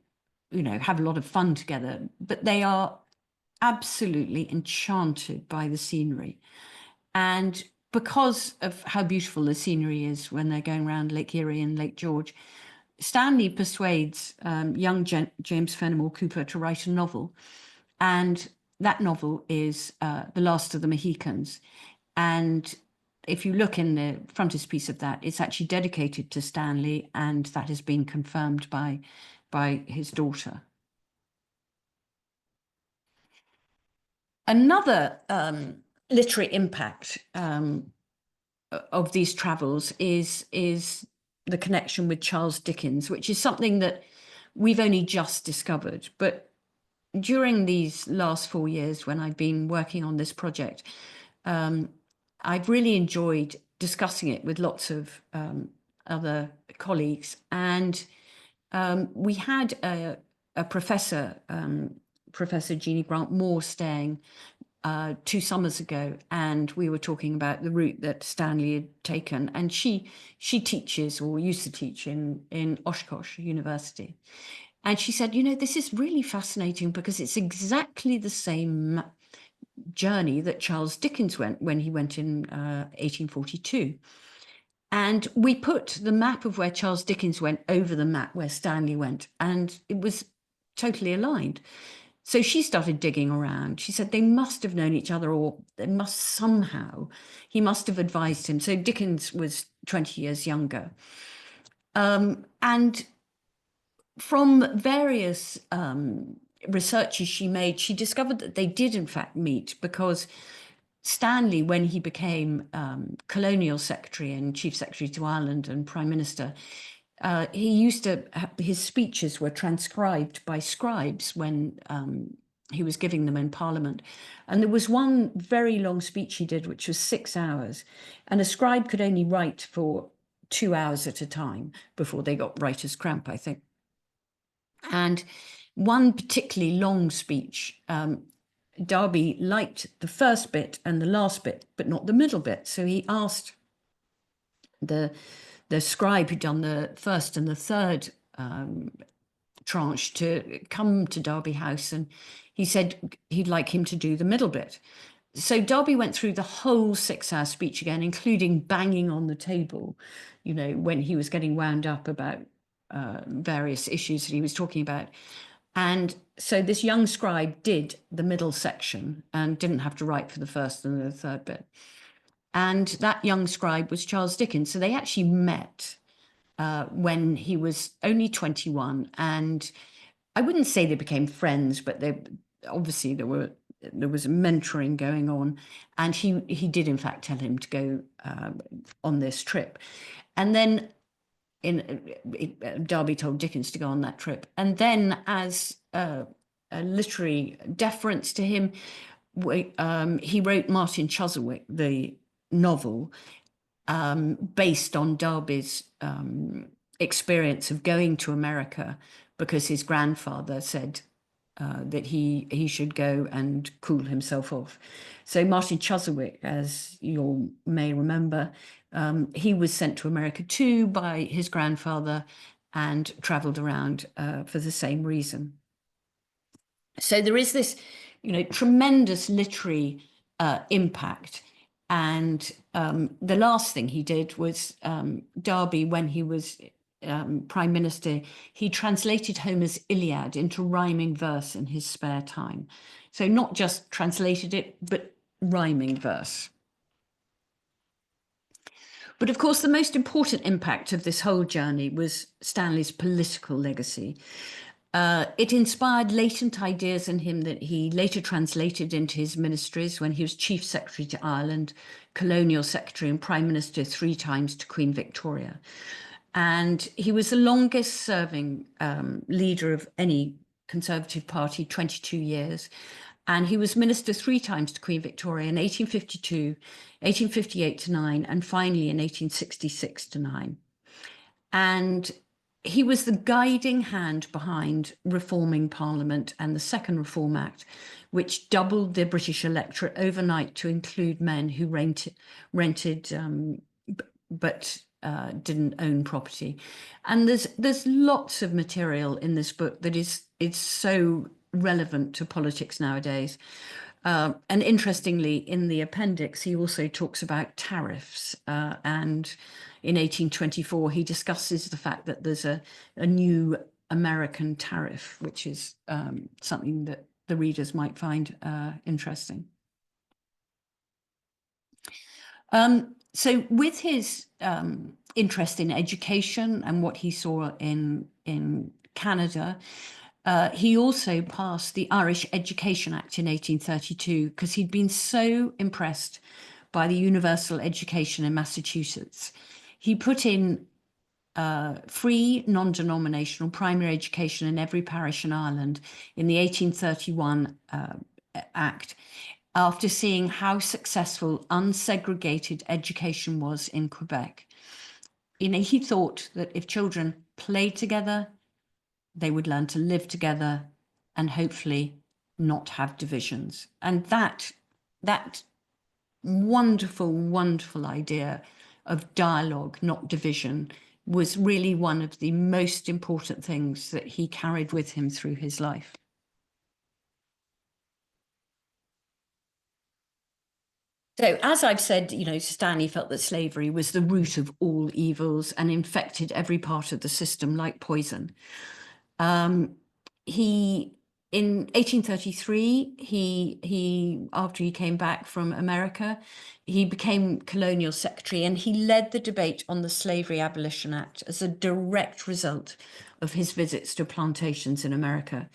Speaker 2: have a lot of fun together, but they are absolutely enchanted by the scenery. And because of how beautiful the scenery is when they're going around Lake Erie and Lake George, Stanley persuades young James Fenimore Cooper to write a novel. And that novel is The Last of the Mohicans. And if you look in the frontispiece of that, it's actually dedicated to Stanley, and that has been confirmed by his daughter. Another literary impact of these travels is the connection with Charles Dickens, which is something that we've only just discovered. But during these last 4 years, when I've been working on this project, I've really enjoyed discussing it with lots of other colleagues. And we had a professor, Professor Jeannie Grant Moore, staying 2 summers ago, and we were talking about the route that Stanley had taken. And she teaches, or used to teach, in Oshkosh University. And she said, this is really fascinating because it's exactly the same journey that Charles Dickens went when he went in 1842. And we put the map of where Charles Dickens went over the map where Stanley went, and it was totally aligned. So she started digging around. She said they must have known each other, or he must have advised him. So Dickens was 20 years younger. And from various researches she made, she discovered that they did in fact meet because Stanley, when he became colonial secretary and chief secretary to Ireland and prime minister, his speeches were transcribed by scribes when he was giving them in Parliament. And there was one very long speech he did, which was 6 hours. And a scribe could only write for 2 hours at a time before they got writer's cramp, I think. And one particularly long speech, Derby liked the first bit and the last bit, but not the middle bit. So he asked the scribe who'd done the first and the third tranche to come to Derby House, and he said he'd like him to do the middle bit. So Derby went through the whole 6-hour speech again, including banging on the table, you know, when he was getting wound up about various issues that he was talking about. And so this young scribe did the middle section and didn't have to write for the first and the third bit. And that young scribe was Charles Dickens. So they actually met when he was only 21. And I wouldn't say they became friends, but they obviously there was a mentoring going on. And he did, in fact, tell him to go on this trip. And then Derby told Dickens to go on that trip. And then as a literary deference to him, he wrote Martin Chuzzlewit, the novel, based on Derby's experience of going to America because his grandfather said that he should go and cool himself off. So Martin Chuzzlewit, as you all may remember, he was sent to America too by his grandfather and travelled around for the same reason. So there is this, you know, tremendous literary impact. And the last thing he did was Derby, when he was Prime Minister, he translated Homer's Iliad into rhyming verse in his spare time. So not just translated it, but rhyming verse. But of course, the most important impact of this whole journey was Stanley's political legacy. It inspired latent ideas in him that he later translated into his ministries when he was Chief Secretary to Ireland, Colonial Secretary and Prime Minister 3 times to Queen Victoria. And he was the longest serving leader of any Conservative Party, 22 years. And he was minister 3 times to Queen Victoria in 1852, 1858 to 9, and finally in 1866 to 9. And he was the guiding hand behind reforming Parliament and the Second Reform Act, which doubled the British electorate overnight to include men who rented but didn't own property. And there's lots of material in this book that is so relevant to politics nowadays. And interestingly, in the appendix, he also talks about tariffs. And in 1824, he discusses the fact that there's a new American tariff, which is something that the readers might find interesting. So with his interest in education and what he saw in Canada, he also passed the Irish Education Act in 1832 because he'd been so impressed by the universal education in Massachusetts. He put in free non-denominational primary education in every parish in Ireland in the 1831 Act, after seeing how successful unsegregated education was in Quebec. You know, he thought that if children played together, they would learn to live together and hopefully not have divisions. And that wonderful, wonderful idea of dialogue, not division, was really one of the most important things that he carried with him through his life. So, as I've said, you know, Stanley felt that slavery was the root of all evils and infected every part of the system like poison. He, in 1833, he after he came back from America, he became colonial secretary, and he led the debate on the Slavery Abolition Act as a direct result of his visits to plantations in America.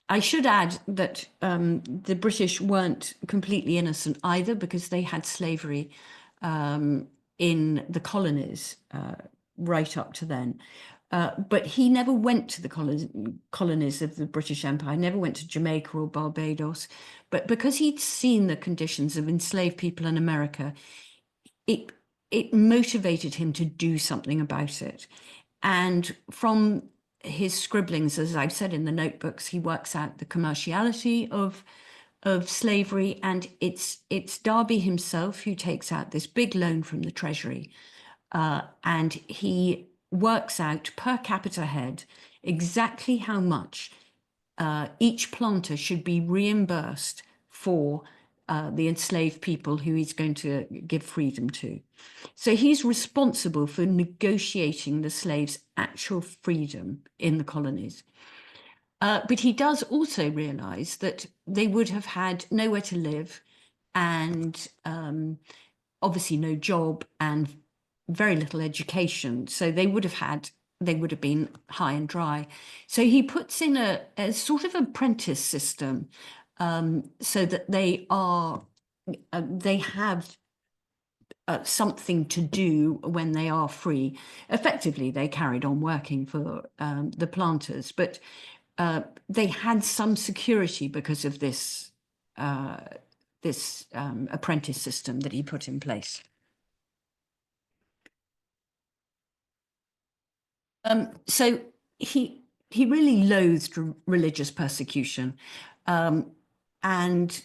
Speaker 2: I should add that the British weren't completely innocent either, because they had slavery in the colonies right up to then. But he never went to the colonies of the British Empire, never went to Jamaica or Barbados. But because he'd seen the conditions of enslaved people in America, it motivated him to do something about it. And from his scribblings, as I've said in the notebooks, he works out the commerciality of slavery, and it's Derby himself who takes out this big loan from the Treasury, and he works out per capita head exactly how much each planter should be reimbursed for the enslaved people who he's going to give freedom to. So he's responsible for negotiating the slaves' actual freedom in the colonies. But he does also realize that they would have had nowhere to live and obviously no job and very little education. So they would have been high and dry. So he puts in a sort of apprentice system so that they have something to do when they are free. Effectively, they carried on working for the planters, but they had some security because of this apprentice system that he put in place. So he really loathed religious persecution, and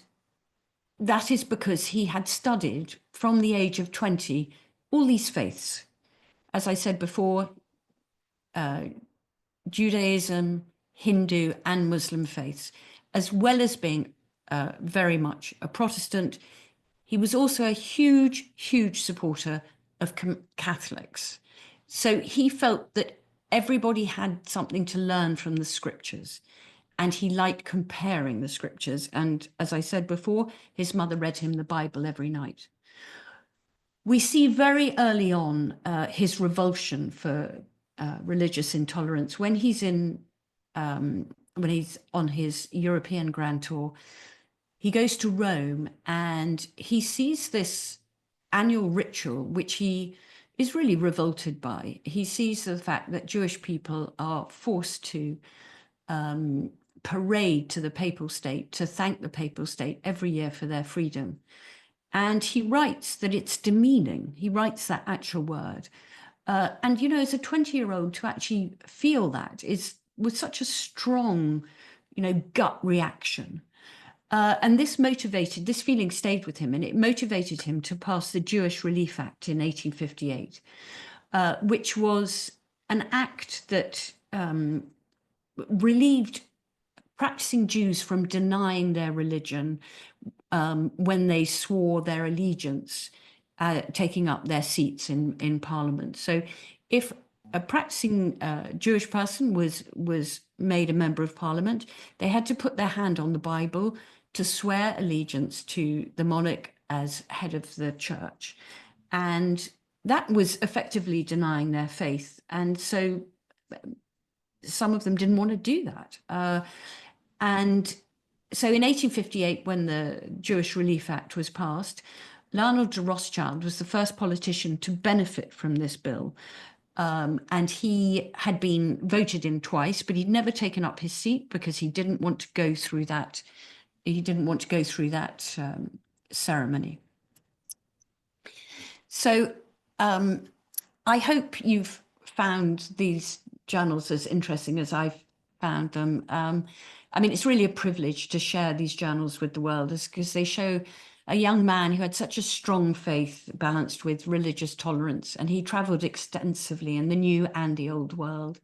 Speaker 2: that is because he had studied from the age of 20 all these faiths. As I said before, Judaism, Hindu, and Muslim faiths, as well as being very much a Protestant. He was also a huge, huge supporter of Catholics. So he felt that everybody had something to learn from the scriptures, and he liked comparing the scriptures. And as I said before, his mother read him the Bible every night. We see very early on his revulsion for religious intolerance when he's on his European grand tour. He goes to Rome and he sees this annual ritual, which he is really revolted by. He sees the fact that Jewish people are forced to parade to the papal state, to thank the papal state every year for their freedom. And he writes that it's demeaning. He writes that actual word. And, you know, as a 20-year-old to actually feel that was such a strong, you know, gut reaction. And this feeling stayed with him, and it motivated him to pass the Jewish Relief Act in 1858, which was an act that relieved practicing Jews from denying their religion when they swore their allegiance, taking up their seats in Parliament. So if a practicing Jewish person was made a member of Parliament, they had to put their hand on the Bible to swear allegiance to the monarch as head of the church. And that was effectively denying their faith. And so some of them didn't want to do that. And so in 1858, when the Jewish Relief Act was passed, Lionel de Rothschild was the first politician to benefit from this bill. And he had been voted in twice, but he'd never taken up his seat because he didn't want to go through that. He didn't want to go through that ceremony. So I hope you've found these journals as interesting as I've found them. I mean, it's really a privilege to share these journals with the world, because they show a young man who had such a strong faith balanced with religious tolerance, and he traveled extensively in the new and the old world.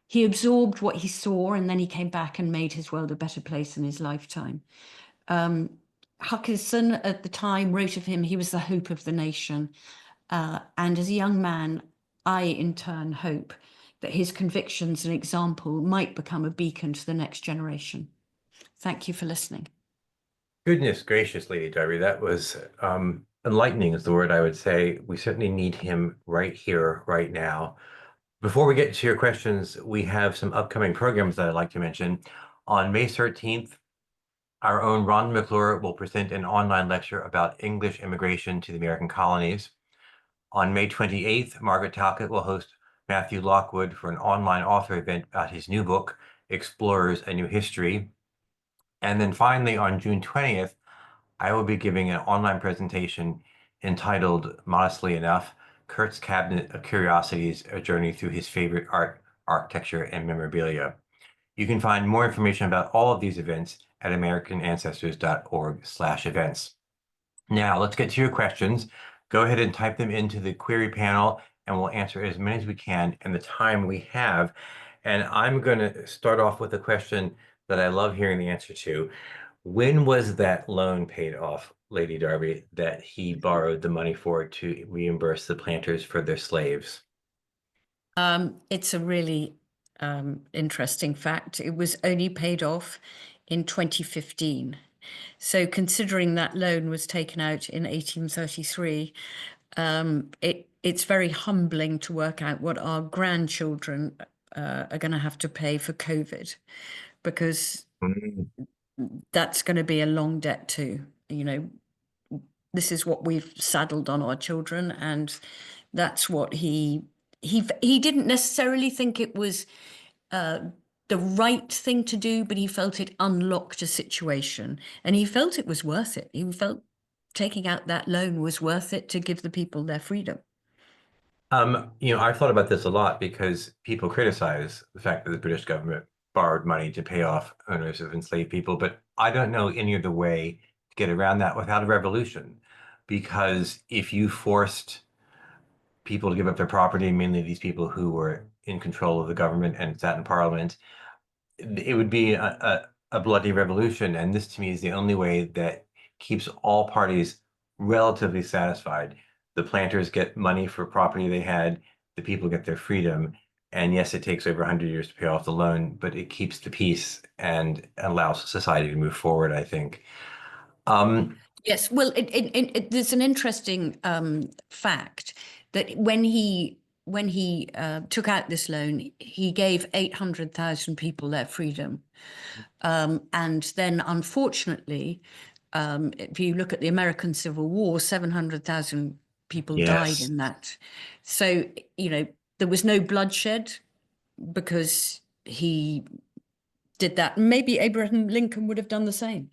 Speaker 2: He absorbed what he saw, and then he came back and made his world a better place in his lifetime. Huskisson at the time wrote of him, he was the hope of the nation. And as a young man, I in turn hope that his convictions and example might become a beacon to the next generation. Thank you for listening.
Speaker 1: Goodness gracious, Lady Derby, that was enlightening is the word I would say. We certainly need him right here, right now. Before we get to your questions, we have some upcoming programs that I'd like to mention. On May 13th, our own Ron McClure will present an online lecture about English immigration to the American colonies. On May 28th, Margaret Talcott will host Matthew Lockwood for an online author event about his new book, Explorers: A New History. And then finally, on June 20th, I will be giving an online presentation entitled, modestly enough, Kurt's Cabinet of Curiosities, a journey through his favorite art, architecture, and memorabilia. You can find more information about all of these events at americanancestors.org/events. Now, let's get to your questions. Go ahead and type them into the query panel, and we'll answer as many as we can in the time we have. And I'm going to start off with a question that I love hearing the answer to. When was that loan paid off, Lady Derby, that he borrowed the money for to reimburse the planters for their slaves?
Speaker 2: It's a really interesting fact. It was only paid off in 2015. So considering that loan was taken out in 1833, it's very humbling to work out what our grandchildren are going to have to pay for COVID, because
Speaker 1: Mm.
Speaker 2: that's going to be a long debt too. This is what we've saddled on our children, and that's what he didn't necessarily think it was the right thing to do, but he felt it unlocked a situation, and he felt it was worth it. He felt taking out that loan was worth it to give the people their freedom.
Speaker 1: I've thought about this a lot because people criticize the fact that the British government borrowed money to pay off owners of enslaved people, but I don't know any other way to get around that without a revolution. Because if you forced people to give up their property, mainly these people who were in control of the government and sat in parliament, it would be a bloody revolution. And this to me is the only way that keeps all parties relatively satisfied. The planters get money for property they had, the people get their freedom. And yes, it takes over 100 years to pay off the loan, but it keeps the peace and allows society to move forward, I think.
Speaker 2: Yes, well, there's an interesting fact that when he took out this loan, he gave 800,000 people their freedom, and then unfortunately, if you look at the American Civil War, 700,000 people died
Speaker 1: Yes.
Speaker 2: in that. So there was no bloodshed because he did that. Maybe Abraham Lincoln would have done the same.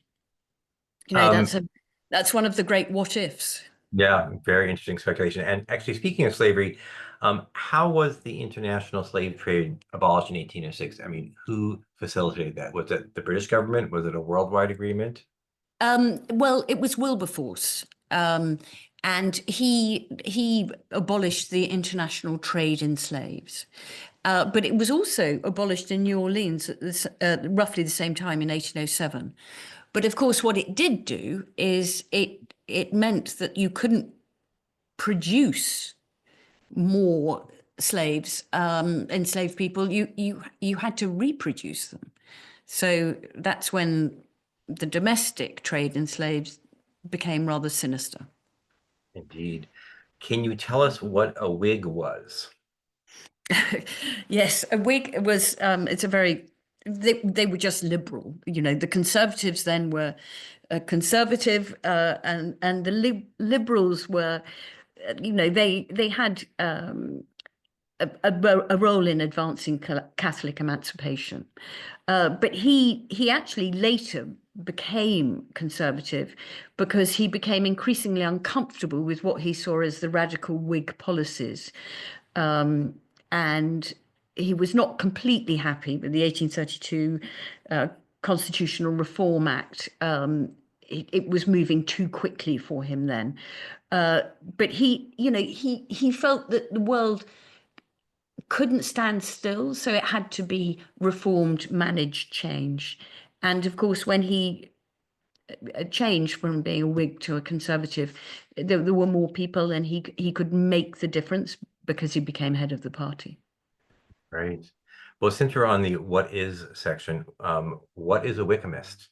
Speaker 1: Um,
Speaker 2: That's one of the great what ifs.
Speaker 1: Yeah, very interesting speculation. And actually, speaking of slavery, how was the international slave trade abolished in 1806? I mean, who facilitated that? Was it the British government? Was it a worldwide agreement?
Speaker 2: Well, it was Wilberforce, and he abolished the international trade in slaves. But it was also abolished in New Orleans at roughly the same time in 1807. But of course, what it did do is it meant that you couldn't produce more slaves, enslaved people. You had to reproduce them. So that's when the domestic trade in slaves became rather sinister.
Speaker 1: Indeed. Can you tell us what a wig was?
Speaker 2: Yes, a Whig was, it's a very, they were just liberal. The Conservatives then were conservative, and the liberals were, they had a role in advancing Catholic emancipation. But he actually later became conservative because he became increasingly uncomfortable with what he saw as the radical Whig policies. And he was not completely happy with the 1832 Constitutional Reform Act. It was moving too quickly for him then. But he felt that the world couldn't stand still, so it had to be reformed, managed, changed. And of course, when he changed from being a Whig to a Conservative, there were more people, and he could make the difference because he became head of the party.
Speaker 1: Right. Well, since we're on the what is section, what is a Wickamist?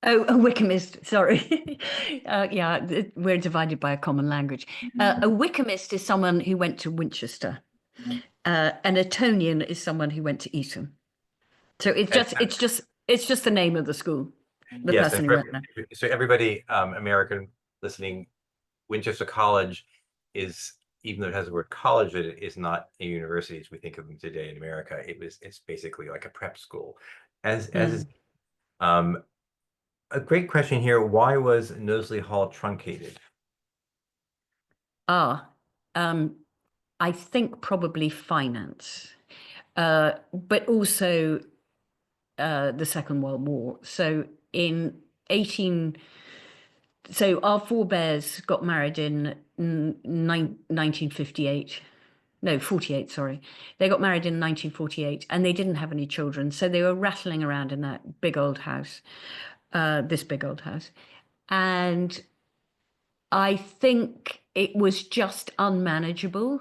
Speaker 2: Oh, a Wickhamist, sorry. Yeah, we're divided by a common language. A Wickhamist is someone who went to Winchester. An Etonian is someone who went to Eton. So it's just the name of the school, the
Speaker 1: Yes, and
Speaker 2: person who went there.
Speaker 1: so everybody American listening, Winchester College is even though it has the word college, it is not a university as we think of them today in America. It's basically like a prep school. As is, um, a great question here. Why was Knowsley Hall truncated?
Speaker 2: Um, I think probably finance, but also the Second World War. So in 18, so our forebears got married in 1958. No, 48, sorry. They got married in 1948 and they didn't have any children. So they were rattling around in that big old house, this big old house. And I think it was just unmanageable.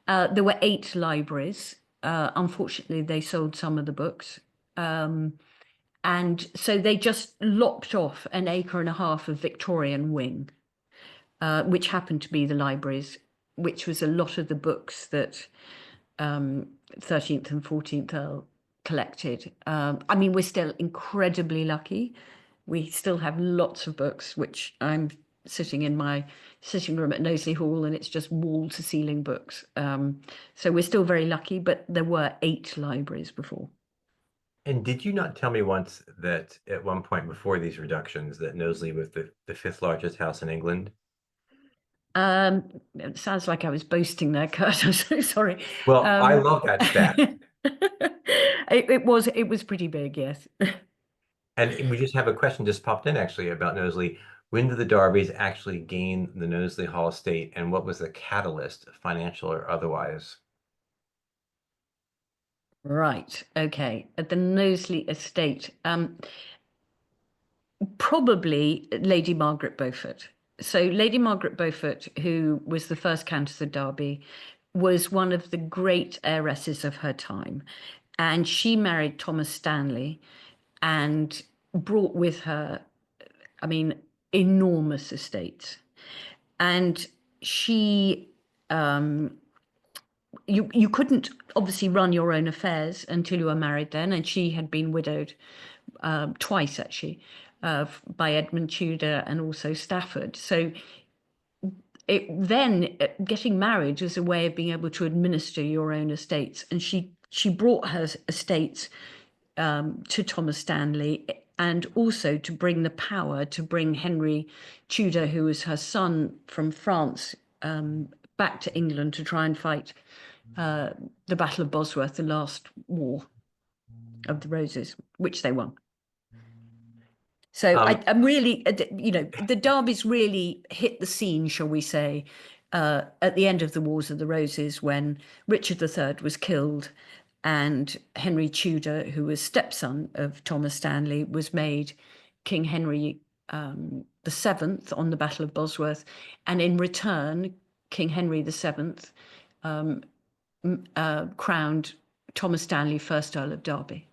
Speaker 2: There were 8 libraries. Unfortunately, they sold some of the books. And so they just lopped off an acre and a half of Victorian wing, which happened to be the libraries, which was a lot of the books that 13th and 14th Earl collected. I mean, we're still incredibly lucky. We still have lots of books, which I'm sitting in my sitting room at Knowsley Hall, and it's just wall to ceiling books. So we're still very lucky, but there were 8 libraries before.
Speaker 1: And did you not tell me once that at one point before these reductions that Knowsley was the fifth largest house in England?
Speaker 2: It sounds like I was boasting there, Kurt. I'm so sorry.
Speaker 1: Well, I
Speaker 2: Um,
Speaker 1: love that fact.
Speaker 2: it was pretty big, yes.
Speaker 1: And we just have a question just popped in actually about Knowsley. When did the Darbys actually gain the Knowsley Hall estate, and what was the catalyst, financial or otherwise?
Speaker 2: Right. Okay. At the Knowsley estate, probably Lady Margaret Beaufort. So Lady Margaret Beaufort, who was the first Countess of Derby, was one of the great heiresses of her time, and she married Thomas Stanley, and brought with her, I mean, enormous estates. And she, you couldn't obviously run your own affairs until you were married then, and she had been widowed twice actually, by Edmund Tudor and also Stafford. So getting married was a way of being able to administer your own estates, and she brought her estates to Thomas Stanley, and also to bring the power to bring Henry Tudor, who was her son from France, back to England to try and fight the Battle of Bosworth, the last war of the Roses, which they won. So I'm really, the Derbys really hit the scene, shall we say, at the end of the Wars of the Roses, when Richard III was killed and Henry Tudor, who was stepson of Thomas Stanley, was made King Henry the Seventh on the Battle of Bosworth. And in return, King Henry the Seventh crowned Thomas Stanley first Earl of Derby.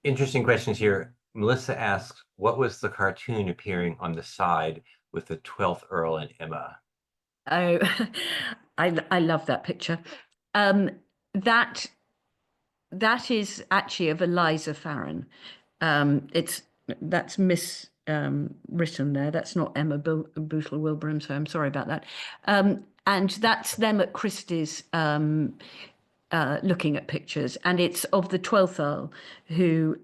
Speaker 1: Interesting questions here. Melissa asks, what was the cartoon appearing on the side with the 12th Earl and Emma?
Speaker 2: Oh, I love that picture. That is actually of Eliza Farren. That's written there. That's not Emma Bootle Wilbraham, so I'm sorry about that. And that's them at Christie's, looking at pictures, and it's of the 12th Earl, who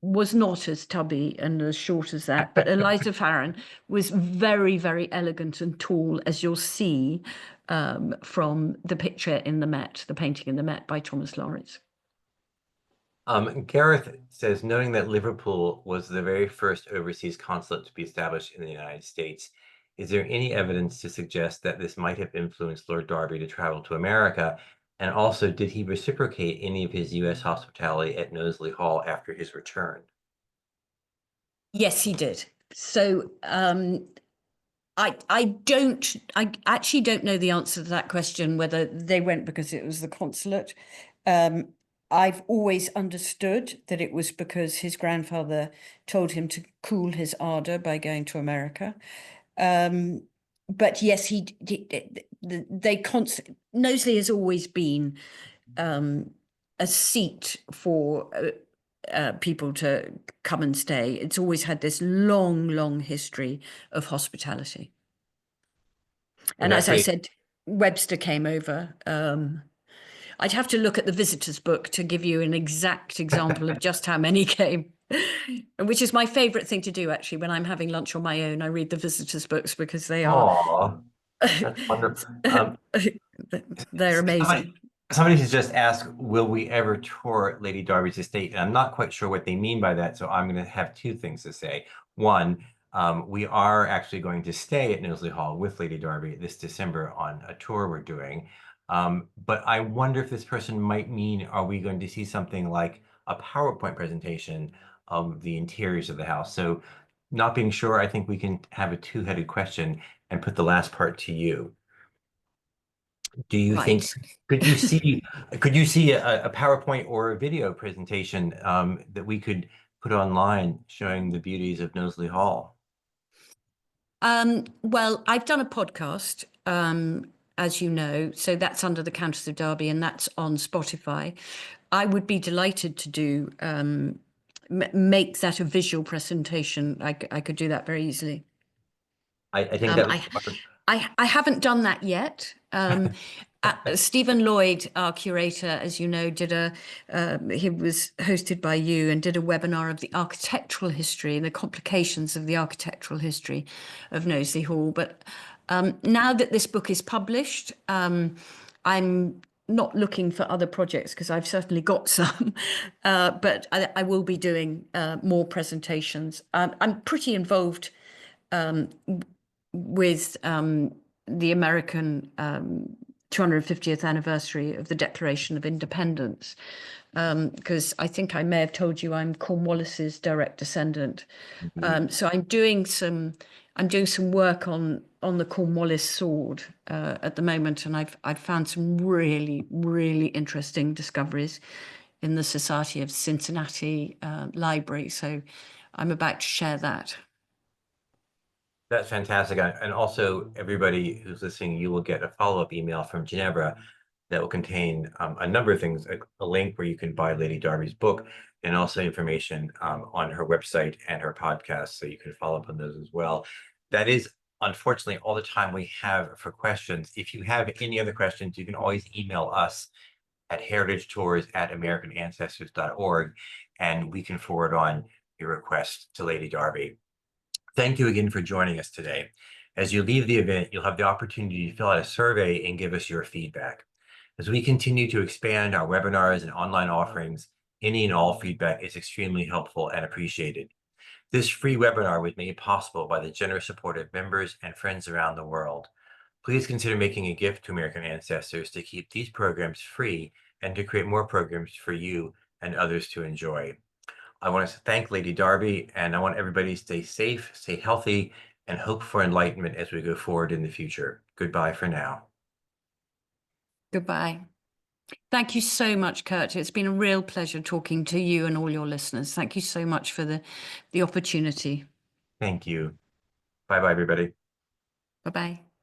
Speaker 2: was not as tubby and as short as that, but Eliza Farren was very, very elegant and tall, as you'll see from the picture in the Met, the painting in the Met by Thomas Lawrence.
Speaker 1: Gareth says, knowing that Liverpool was the very first overseas consulate to be established in the United States, is there any evidence to suggest that this might have influenced Lord Derby to travel to America? And also, did he reciprocate any of his U.S. hospitality at Knowsley Hall after his return?
Speaker 2: Yes, he did. So I actually don't know the answer to that question, whether they went because it was the consulate. I've always understood that it was because his grandfather told him to cool his ardor by going to America. But yes, Knowsley has always been a seat for people to come and stay. It's always had this long, long history of hospitality. And
Speaker 1: That's
Speaker 2: as I
Speaker 1: pretty.
Speaker 2: said, Webster came over. I'd have to look at the visitors book to give you an exact example of just how many came, which is my favorite thing to do, actually, when I'm having lunch on my own. I read the visitors books because they are
Speaker 1: Oh, that's wonderful.
Speaker 2: they're
Speaker 1: Somebody,
Speaker 2: amazing.
Speaker 1: somebody has just asked, will we ever tour Lady Darby's estate? And I'm not quite sure what they mean by that, so I'm going to have two things to say. One, we are actually going to stay at Knowsley Hall with Lady Darby this December on a tour we're doing. But I wonder if this person might mean, are we going to see something like a PowerPoint presentation of the interiors of the house? So not being sure, I think we can have a two-headed question and put the last part to you. Do you think,
Speaker 2: Right.
Speaker 1: could you see could you see a PowerPoint or a video presentation that we could put online showing the beauties of Knowsley Hall?
Speaker 2: Well, I've done a podcast, as you know, so that's under the Countess of Derby, and that's on Spotify. I would be delighted to do make that a visual presentation. I could do that very easily.
Speaker 1: I think
Speaker 2: Um,
Speaker 1: that would
Speaker 2: I,
Speaker 1: be wonderful.
Speaker 2: I haven't done that yet. Stephen Lloyd, our curator, as you know, he was hosted by you and did a webinar of the architectural history and the complications of the architectural history of Knowsley Hall. But now that this book is published, I'm not looking for other projects because I've certainly got some, but I will be doing more presentations. I'm pretty involved with the American 250th anniversary of the Declaration of Independence, because I think I may have told you I'm Cornwallis's direct descendant.
Speaker 1: Indeed.
Speaker 2: So I'm doing some work on the Cornwallis sword at the moment, and I've found some really interesting discoveries in the Society of Cincinnati Library. So I'm about to share that.
Speaker 1: That's fantastic. And also, everybody who's listening, you will get a follow-up email from Ginevra that will contain a number of things, a link where you can buy Lady Darby's book, and also information on her website and her podcast, so you can follow up on those as well. That is, unfortunately, all the time we have for questions. If you have any other questions, you can always email us at heritagetours@americanancestors.org, and we can forward on your request to Lady Darby. Thank you again for joining us today. As you leave the event, you'll have the opportunity to fill out a survey and give us your feedback. As we continue to expand our webinars and online offerings, any and all feedback is extremely helpful and appreciated. This free webinar was made possible by the generous support of members and friends around the world. Please consider making a gift to American Ancestors to keep these programs free and to create more programs for you and others to enjoy. I want to thank Lady Darby, and I want everybody to stay safe, stay healthy, and hope for enlightenment as we go forward in the future. Goodbye for now.
Speaker 2: Goodbye. Thank you so much, Kurt. It's been a real pleasure talking to you and all your listeners. Thank you so much for the opportunity.
Speaker 1: Thank you. Bye-bye, everybody.
Speaker 2: Bye-bye.